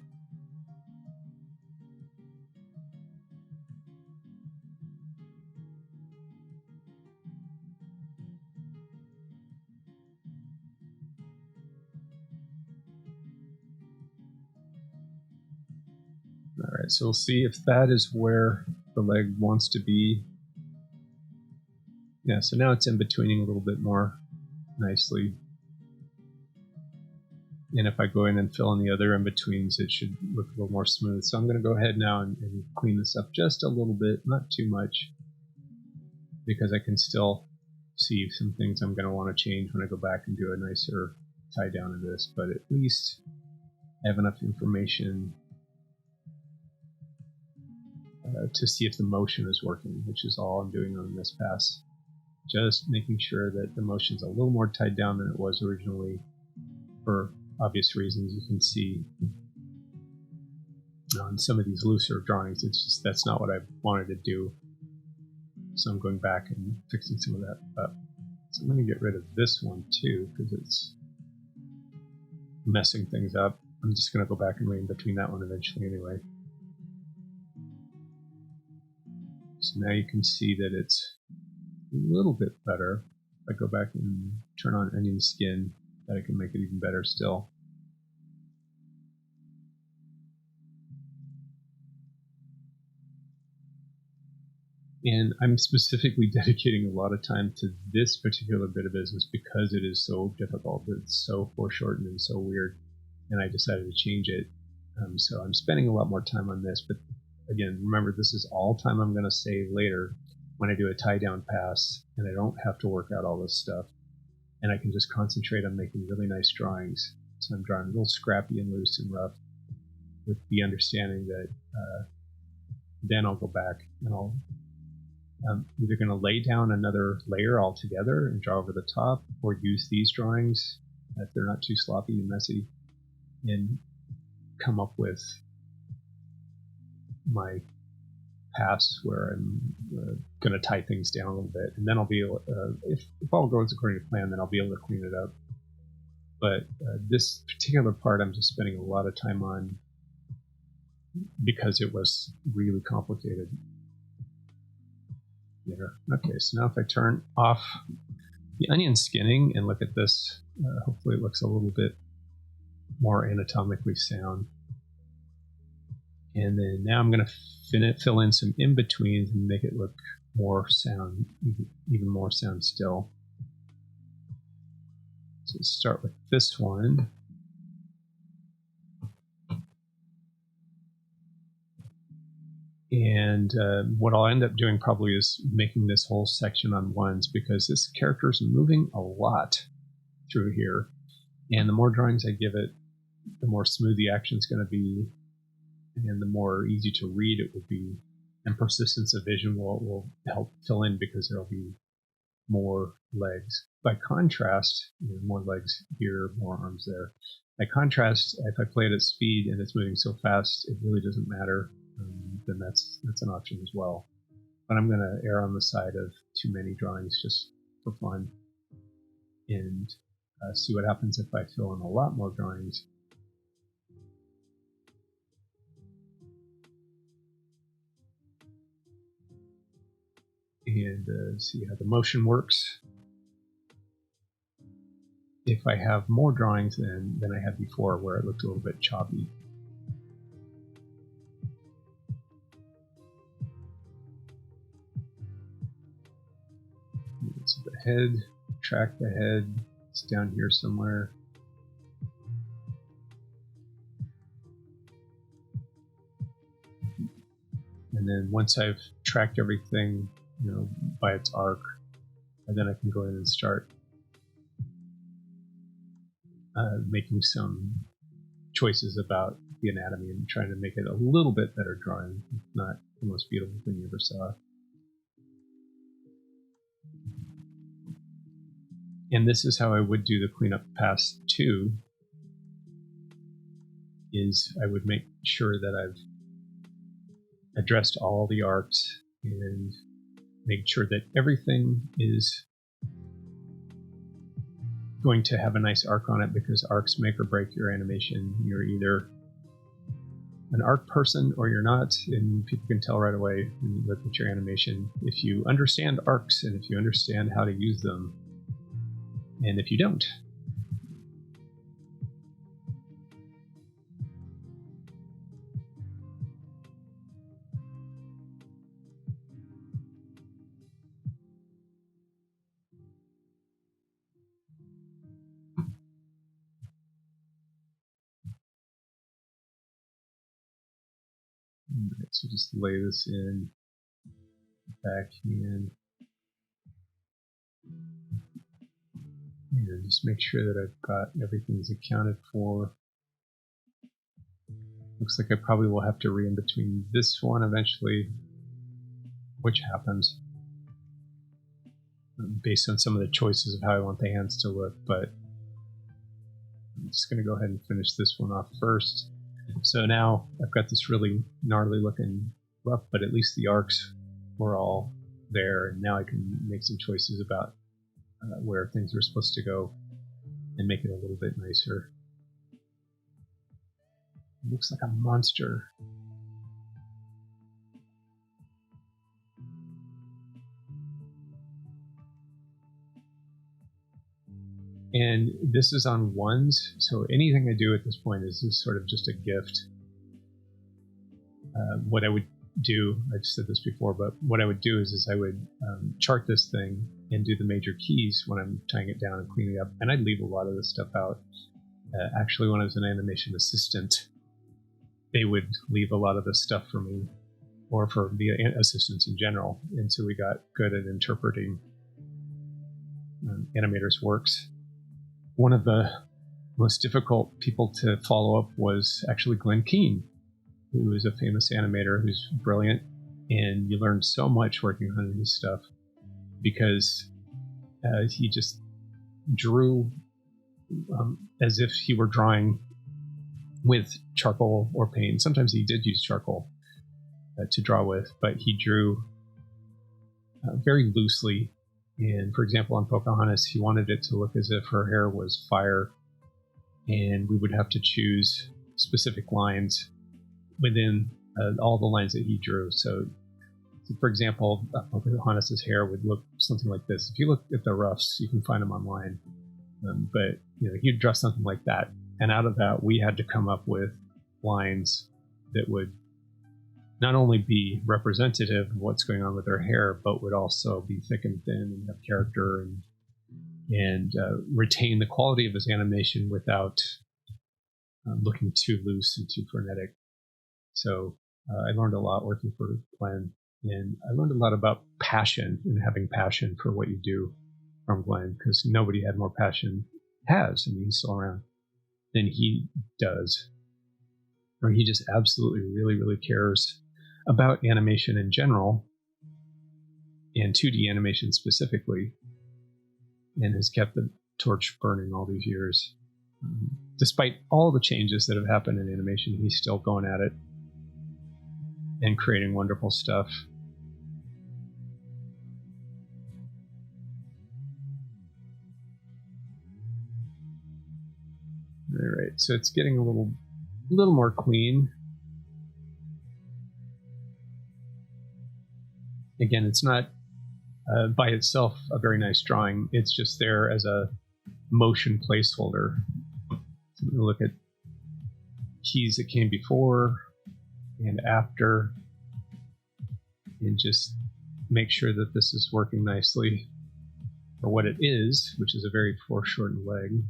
Alright, so we'll see if that is where the leg wants to be. Yeah, so now it's in-betweening a little bit more nicely. And if I go in and fill in the other in-betweens, it should look a little more smooth. So I'm going to go ahead now and clean this up just a little bit, not too much, because I can still see some things I'm going to want to change when I go back and do a nicer tie down of this. But at least I have enough information to see if the motion is working, which is all I'm doing on this pass. Just making sure that the motion's a little more tied down than it was originally. For obvious reasons, you can see on some of these looser drawings, it's just that's not what I wanted to do. So I'm going back and fixing some of that up. So I'm going to get rid of this one too, because it's messing things up. I'm just going to go back and read between that one eventually anyway. So now you can see that it's a little bit better. If I go back and turn on onion skin, that I can make it even better still. And I'm specifically dedicating a lot of time to this particular bit of business because it is so difficult. It's so foreshortened and so weird. And I decided to change it. So I'm spending a lot more time on this. But again, remember, this is all time I'm going to save later when I do a tie down pass and I don't have to work out all this stuff. And I can just concentrate on making really nice drawings. So I'm drawing a little scrappy and loose and rough with the understanding that then I'll go back and I'll either going to lay down another layer altogether and draw over the top, or use these drawings if they're not too sloppy and messy and come up with my pass where I'm going to tie things down a little bit, and then I'll be able, if all goes according to plan, then I'll be able to clean it up. But this particular part I'm just spending a lot of time on because it was really complicated. There. Okay, so now if I turn off the onion skinning and look at this, hopefully it looks a little bit more anatomically sound. And then now I'm going to fill in some in-betweens and make it look more sound, even more sound still. So let's start with this one. And what I'll end up doing probably is making this whole section on ones, because this character is moving a lot through here. And the more drawings I give it, the more smooth the action is going to be, and the more easy to read it will be. And persistence of vision will help fill in because there'll be more legs. By contrast, more legs here, more arms there. By contrast, if I play it at speed and it's moving so fast, it really doesn't matter. Then that's an option as well. But I'm going to err on the side of too many drawings just for fun, and see what happens if I fill in a lot more drawings. And see how the motion works. If I have more drawings than I had before, where it looked a little bit choppy. head, track the head. It's down here somewhere. And then once I've tracked everything, by its arc, and then I can go in and start making some choices about the anatomy and trying to make it a little bit better drawing. It's not the most beautiful thing you ever saw. And this is how I would do the cleanup pass too, is I would make sure that I've addressed all the arcs and make sure that everything is going to have a nice arc on it, because arcs make or break your animation. You're either an arc person or you're not, and people can tell right away when you look at your animation if you understand arcs and if you understand how to use them, and if you don't. Alright, so just lay this in backhand. And just make sure that I've got everything's accounted for. Looks like I probably will have to re-in between this one eventually, which happens based on some of the choices of how I want the hands to look, but I'm just going to go ahead and finish this one off first. So now I've got this really gnarly looking rough, but at least the arcs were all there, and now I can make some choices about where things are supposed to go and make it a little bit nicer. It looks like a monster. And this is on ones, so anything I do at this point is sort of just a gift. What I would do, I've said this before, but what I would do is I would chart this thing and do the major keys when I'm tying it down and cleaning it up, and I'd leave a lot of this stuff out. Actually, when I was an animation assistant, they would leave a lot of this stuff for me, or for the assistants in general, and so we got good at interpreting animators' works. One of the most difficult people to follow up was actually Glenn Keane, who is a famous animator who's brilliant, and you learned so much working on his stuff because he just drew as if he were drawing with charcoal or paint. Sometimes he did use charcoal to draw with, but he drew very loosely. And for example, on Pocahontas, he wanted it to look as if her hair was fire, and we would have to choose specific lines within all the lines that he drew. So for example, Pocahontas' hair would look something like this. If you look at the roughs, you can find them online. But he'd draw something like that, and out of that, we had to come up with lines that would not only be representative of what's going on with her hair, but would also be thick and thin and have character and retain the quality of his animation without looking too loose and too frenetic. So I learned a lot working for Glenn, and I learned a lot about passion and having passion for what you do from Glenn, because nobody had more passion, he's still around, than he does. Or he just absolutely really, really cares about animation in general, and 2D animation specifically, and has kept the torch burning all these years. Despite all the changes that have happened in animation, he's still going at it and creating wonderful stuff. All right, so it's getting a little more clean. Again, it's not by itself a very nice drawing. It's just there as a motion placeholder. So we look at keys that came before and after, and just make sure that this is working nicely. for what it is, which is a very foreshortened leg.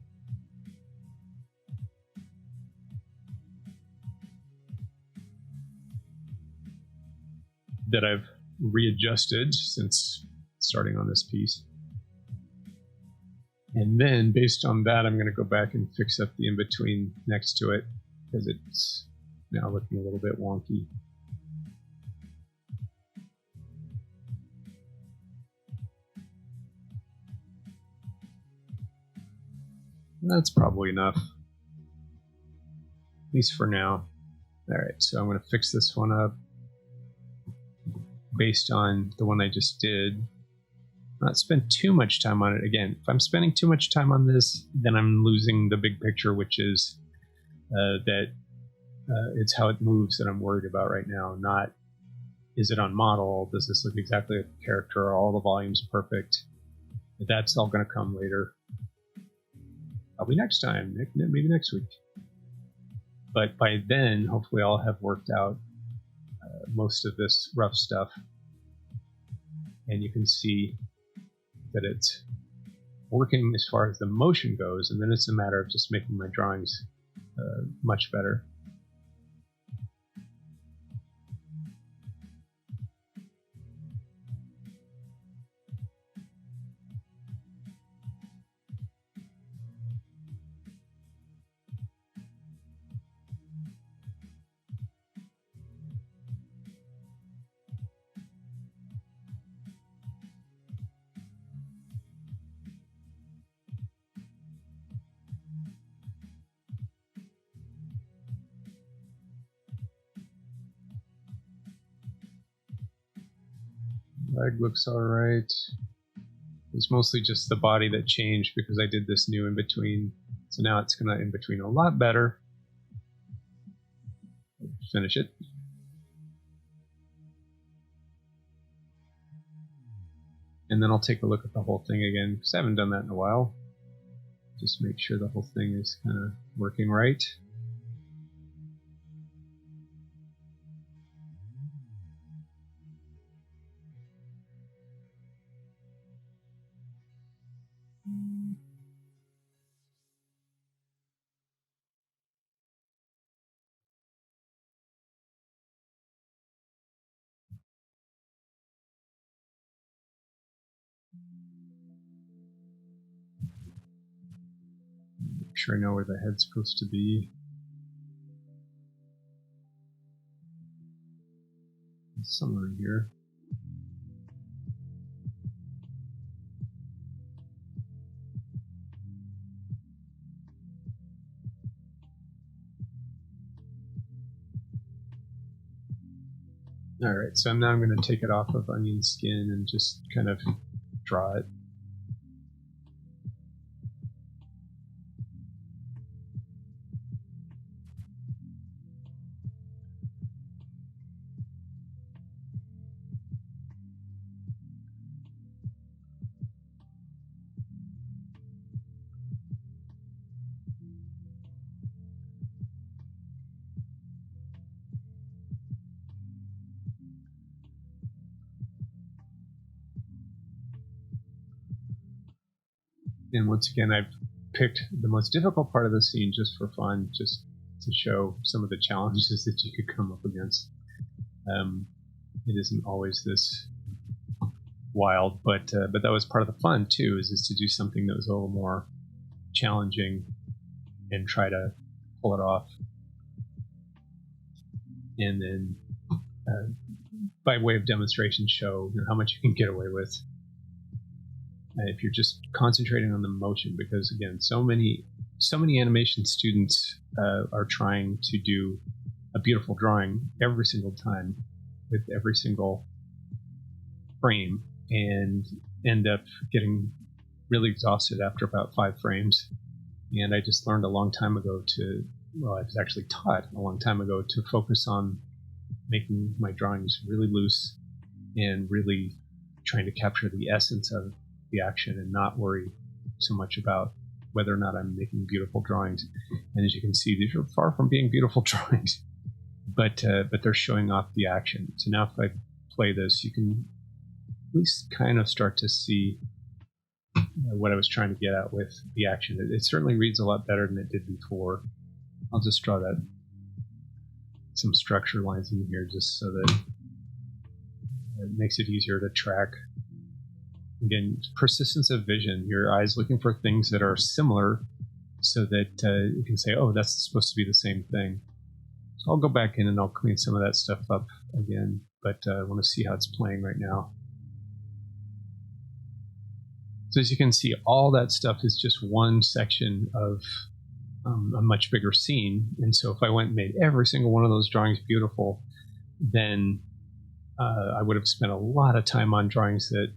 That I've readjusted since starting on this piece. And then based on that, I'm going to go back and fix up the in-between next to it because it's now looking a little bit wonky. That's probably enough, at least for now. All right, so I'm going to fix this one up based on the one I just did. Not spend too much time on it. Again, if I'm spending too much time on this, then I'm losing the big picture, which is that it's how it moves that I'm worried about right now. Not, is it on model? Does this look exactly like the character? Are all the volumes perfect? That's all going to come later. Probably next time, maybe next week. But by then, hopefully I'll have worked out most of this rough stuff. And you can see that it's working as far as the motion goes, and then it's a matter of just making my drawings much better. Leg looks alright. It's mostly just the body that changed because I did this new in-between. So now it's going to in-between a lot better. Finish it. And then I'll take a look at the whole thing again because I haven't done that in a while. Just make sure the whole thing is kind of working right. Make sure I know where the head's supposed to be. It's somewhere in here. All right, so now I'm going to take it off of onion skin and just kind of draw it. And once again, I've picked the most difficult part of the scene just for fun, just to show some of the challenges that you could come up against. It isn't always this wild, but that was part of the fun too, is to do something that was a little more challenging and try to pull it off. And then by way of demonstration, show how much you can get away with. If you're just concentrating on the motion, because again, so many animation students are trying to do a beautiful drawing every single time with every single frame and end up getting really exhausted after about 5 frames. And I just learned a long time ago I was actually taught a long time ago to focus on making my drawings really loose and really trying to capture the essence of the action and not worry so much about whether or not I'm making beautiful drawings. And as you can see, these are far from being beautiful drawings, but they're showing off the action. So now if I play this, you can at least kind of start to see what I was trying to get at with the action. It certainly reads a lot better than it did before. I'll just draw that some structure lines in here just so that it makes it easier to track. Again, persistence of vision, your eyes looking for things that are similar so that you can say, oh, that's supposed to be the same thing. So I'll go back in and I'll clean some of that stuff up again, but I want to see how it's playing right now. So as you can see, all that stuff is just one section of a much bigger scene. And so if I went and made every single one of those drawings beautiful, then I would have spent a lot of time on drawings that,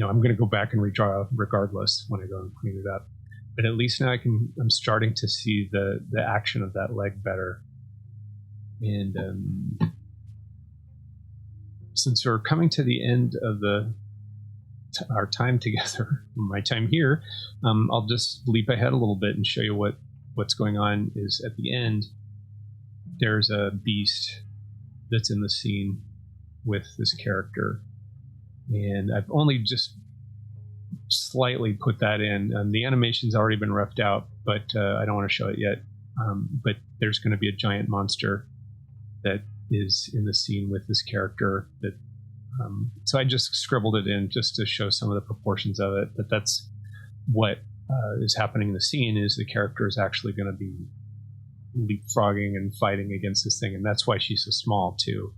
I'm going to go back and redraw regardless when I go and clean it up. But at least now I'm starting to see the action of that leg better. And since we're coming to the end of our time together, my time here, I'll just leap ahead a little bit and show you what's going on. Is at the end, there's a beast that's in the scene with this character. And I've only just slightly put that in. The animation's already been roughed out, but I don't want to show it yet. But there's going to be a giant monster that is in the scene with this character. So I just scribbled it in just to show some of the proportions of it. But that's what is happening in the scene, is the character is actually going to be leapfrogging and fighting against this thing. And that's why she's so small, too.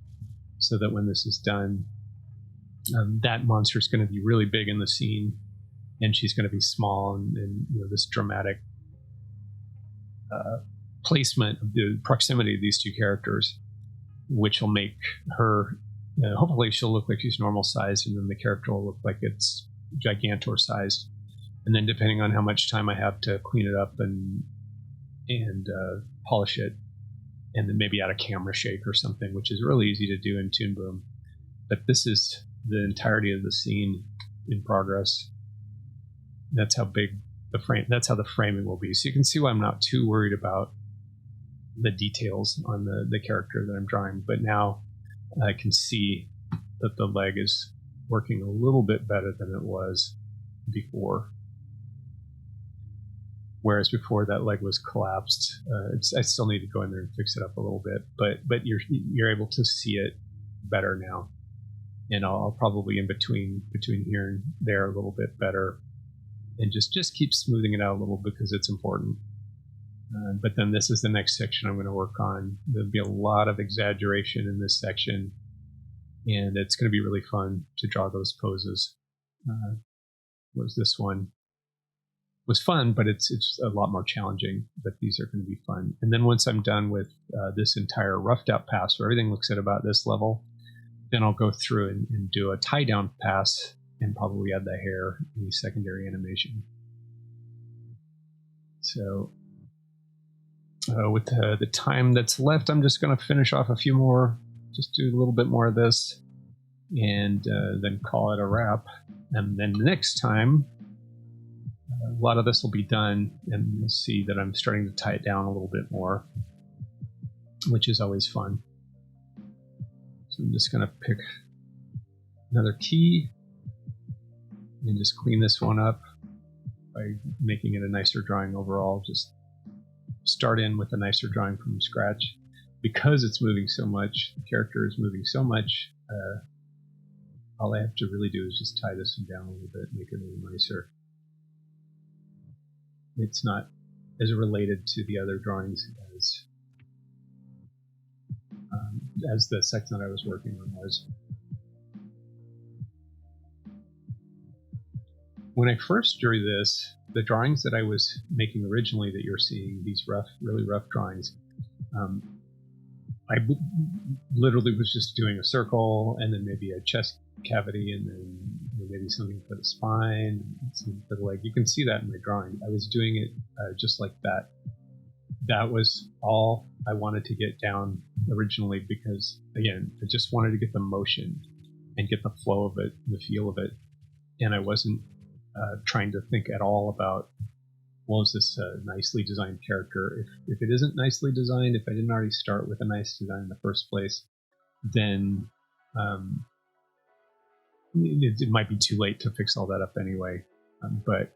So that when this is done, that monster is going to be really big in the scene, and she's going to be small, and this dramatic placement of the proximity of these two characters, which will make her, hopefully she'll look like she's normal sized, and then the character will look like it's gigantor sized. And then depending on how much time I have to clean it up and polish it, and then maybe add a camera shake or something, which is really easy to do in Toon Boom. But this is the entirety of the scene in progress. That's how big that's how the framing will be. So you can see why I'm not too worried about the details on the character that I'm drawing. But now I can see that the leg is working a little bit better than it was before. Whereas before that leg was collapsed. I still need to go in there and fix it up a little bit, but you're able to see it better now. And I'll probably in between here and there a little bit better, and just keep smoothing it out a little because it's important. But then this is the next section I'm going to work on. There'll be a lot of exaggeration in this section, and it's going to be really fun to draw those poses. Was this one was fun, but it's a lot more challenging, but these are going to be fun. And then once I'm done with this entire roughed out pass where everything looks at about this level, then I'll go through and do a tie down pass and probably add the hair in the secondary animation. So with the time that's left, I'm just going to finish off a few more, just do a little bit more of this, and then call it a wrap. And then next time, a lot of this will be done, and you'll see that I'm starting to tie it down a little bit more, which is always fun. So I'm just going to pick another key and just clean this one up by making it a nicer drawing overall. Just start in with a nicer drawing from scratch. Because it's moving so much, the character is moving so much, all I have to really do is just tie this one down a little bit, make it a little nicer. It's not as related to the other drawings as the section that I was working on was. When I first drew this, the drawings that I was making originally that you're seeing, these really rough drawings, I literally was just doing a circle and then maybe a chest cavity and then maybe something for the spine, something for the leg. You can see that in my drawing. I was doing it just like that. That was all I wanted to get down originally because, again, I just wanted to get the motion and get the flow of it, the feel of it. And I wasn't trying to think at all about, well, is this a nicely designed character? If it isn't nicely designed, if I didn't already start with a nice design in the first place, then it might be too late to fix all that up anyway. But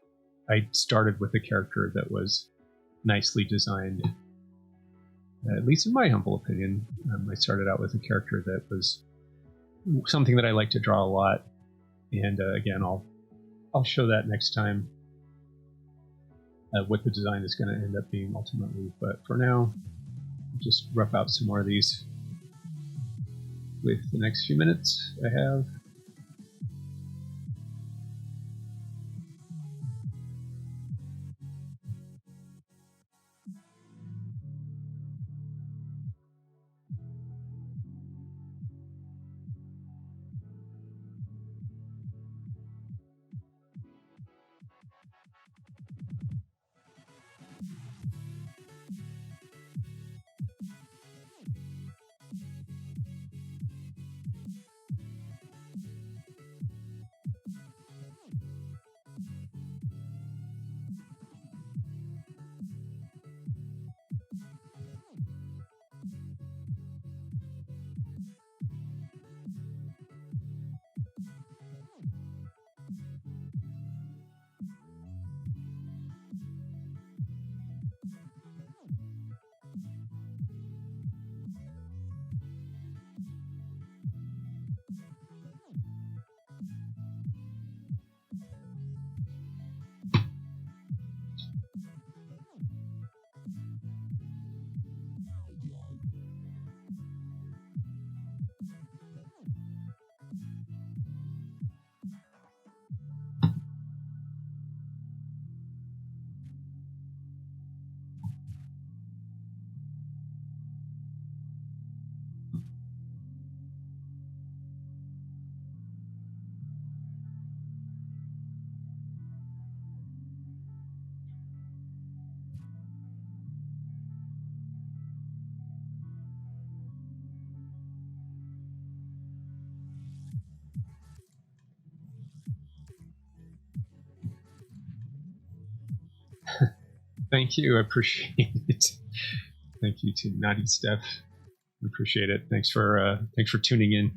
I started with a character that was nicely designed, at least in my humble opinion. I started out with a character that was something that I like to draw a lot, and again, I'll show that next time, what the design is going to end up being ultimately. But for now, I'll just rough out some more of these with the next few minutes I have. Thank you, I appreciate it. Thank you to Naughty Steph. I appreciate it. Thanks for tuning in.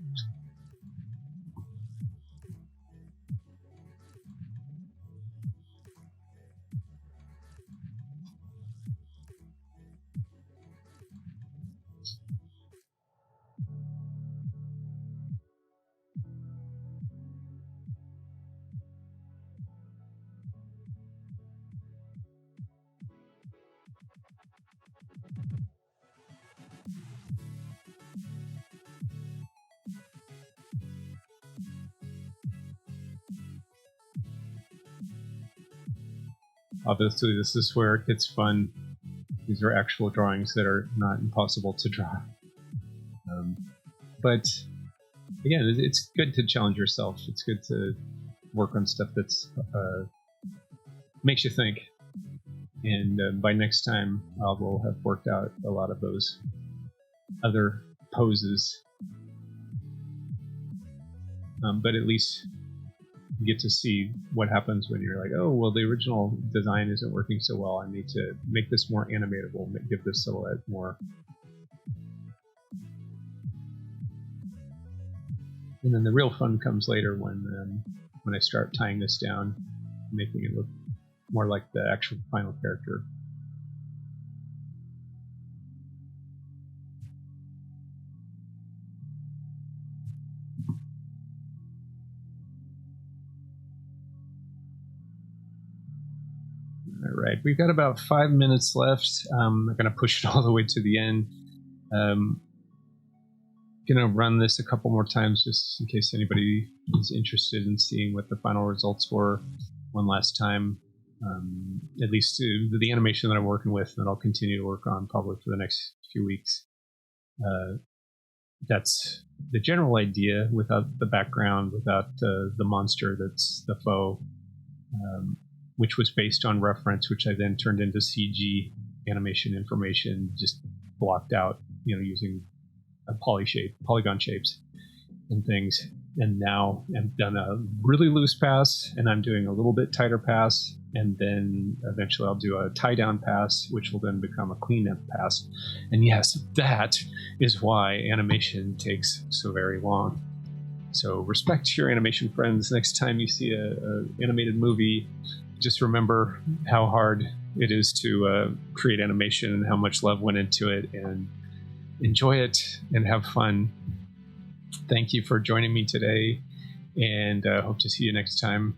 Obviously, this is where it gets fun. These are actual drawings that are not impossible to draw. But again, it's good to challenge yourself. It's good to work on stuff that's makes you think. And by next time, I will have worked out a lot of those other poses. But at least you get to see what happens when you're like, oh, well, the original design isn't working so well. I need to make this more animatable, give this silhouette more. And then the real fun comes later when I start tying this down, making it look more like the actual final character. All right, we've got about 5 minutes left. I'm going to push it all the way to the end. Going to run this a couple more times just in case anybody is interested in seeing what the final results were one last time. At least the animation that I'm working with that I'll continue to work on probably for the next few weeks. That's the general idea without the background, without the monster that's the foe, which was based on reference, which I then turned into CG animation information, just blocked out, using a polygon shapes and things. And now I've done a really loose pass, and I'm doing a little bit tighter pass, and then eventually I'll do a tie down pass, which will then become a cleanup pass. And yes, that is why animation takes so very long. So respect your animation friends. Next time you see a animated movie, just remember how hard it is to create animation and how much love went into it, and enjoy it and have fun. Thank you for joining me today, and hope to see you next time.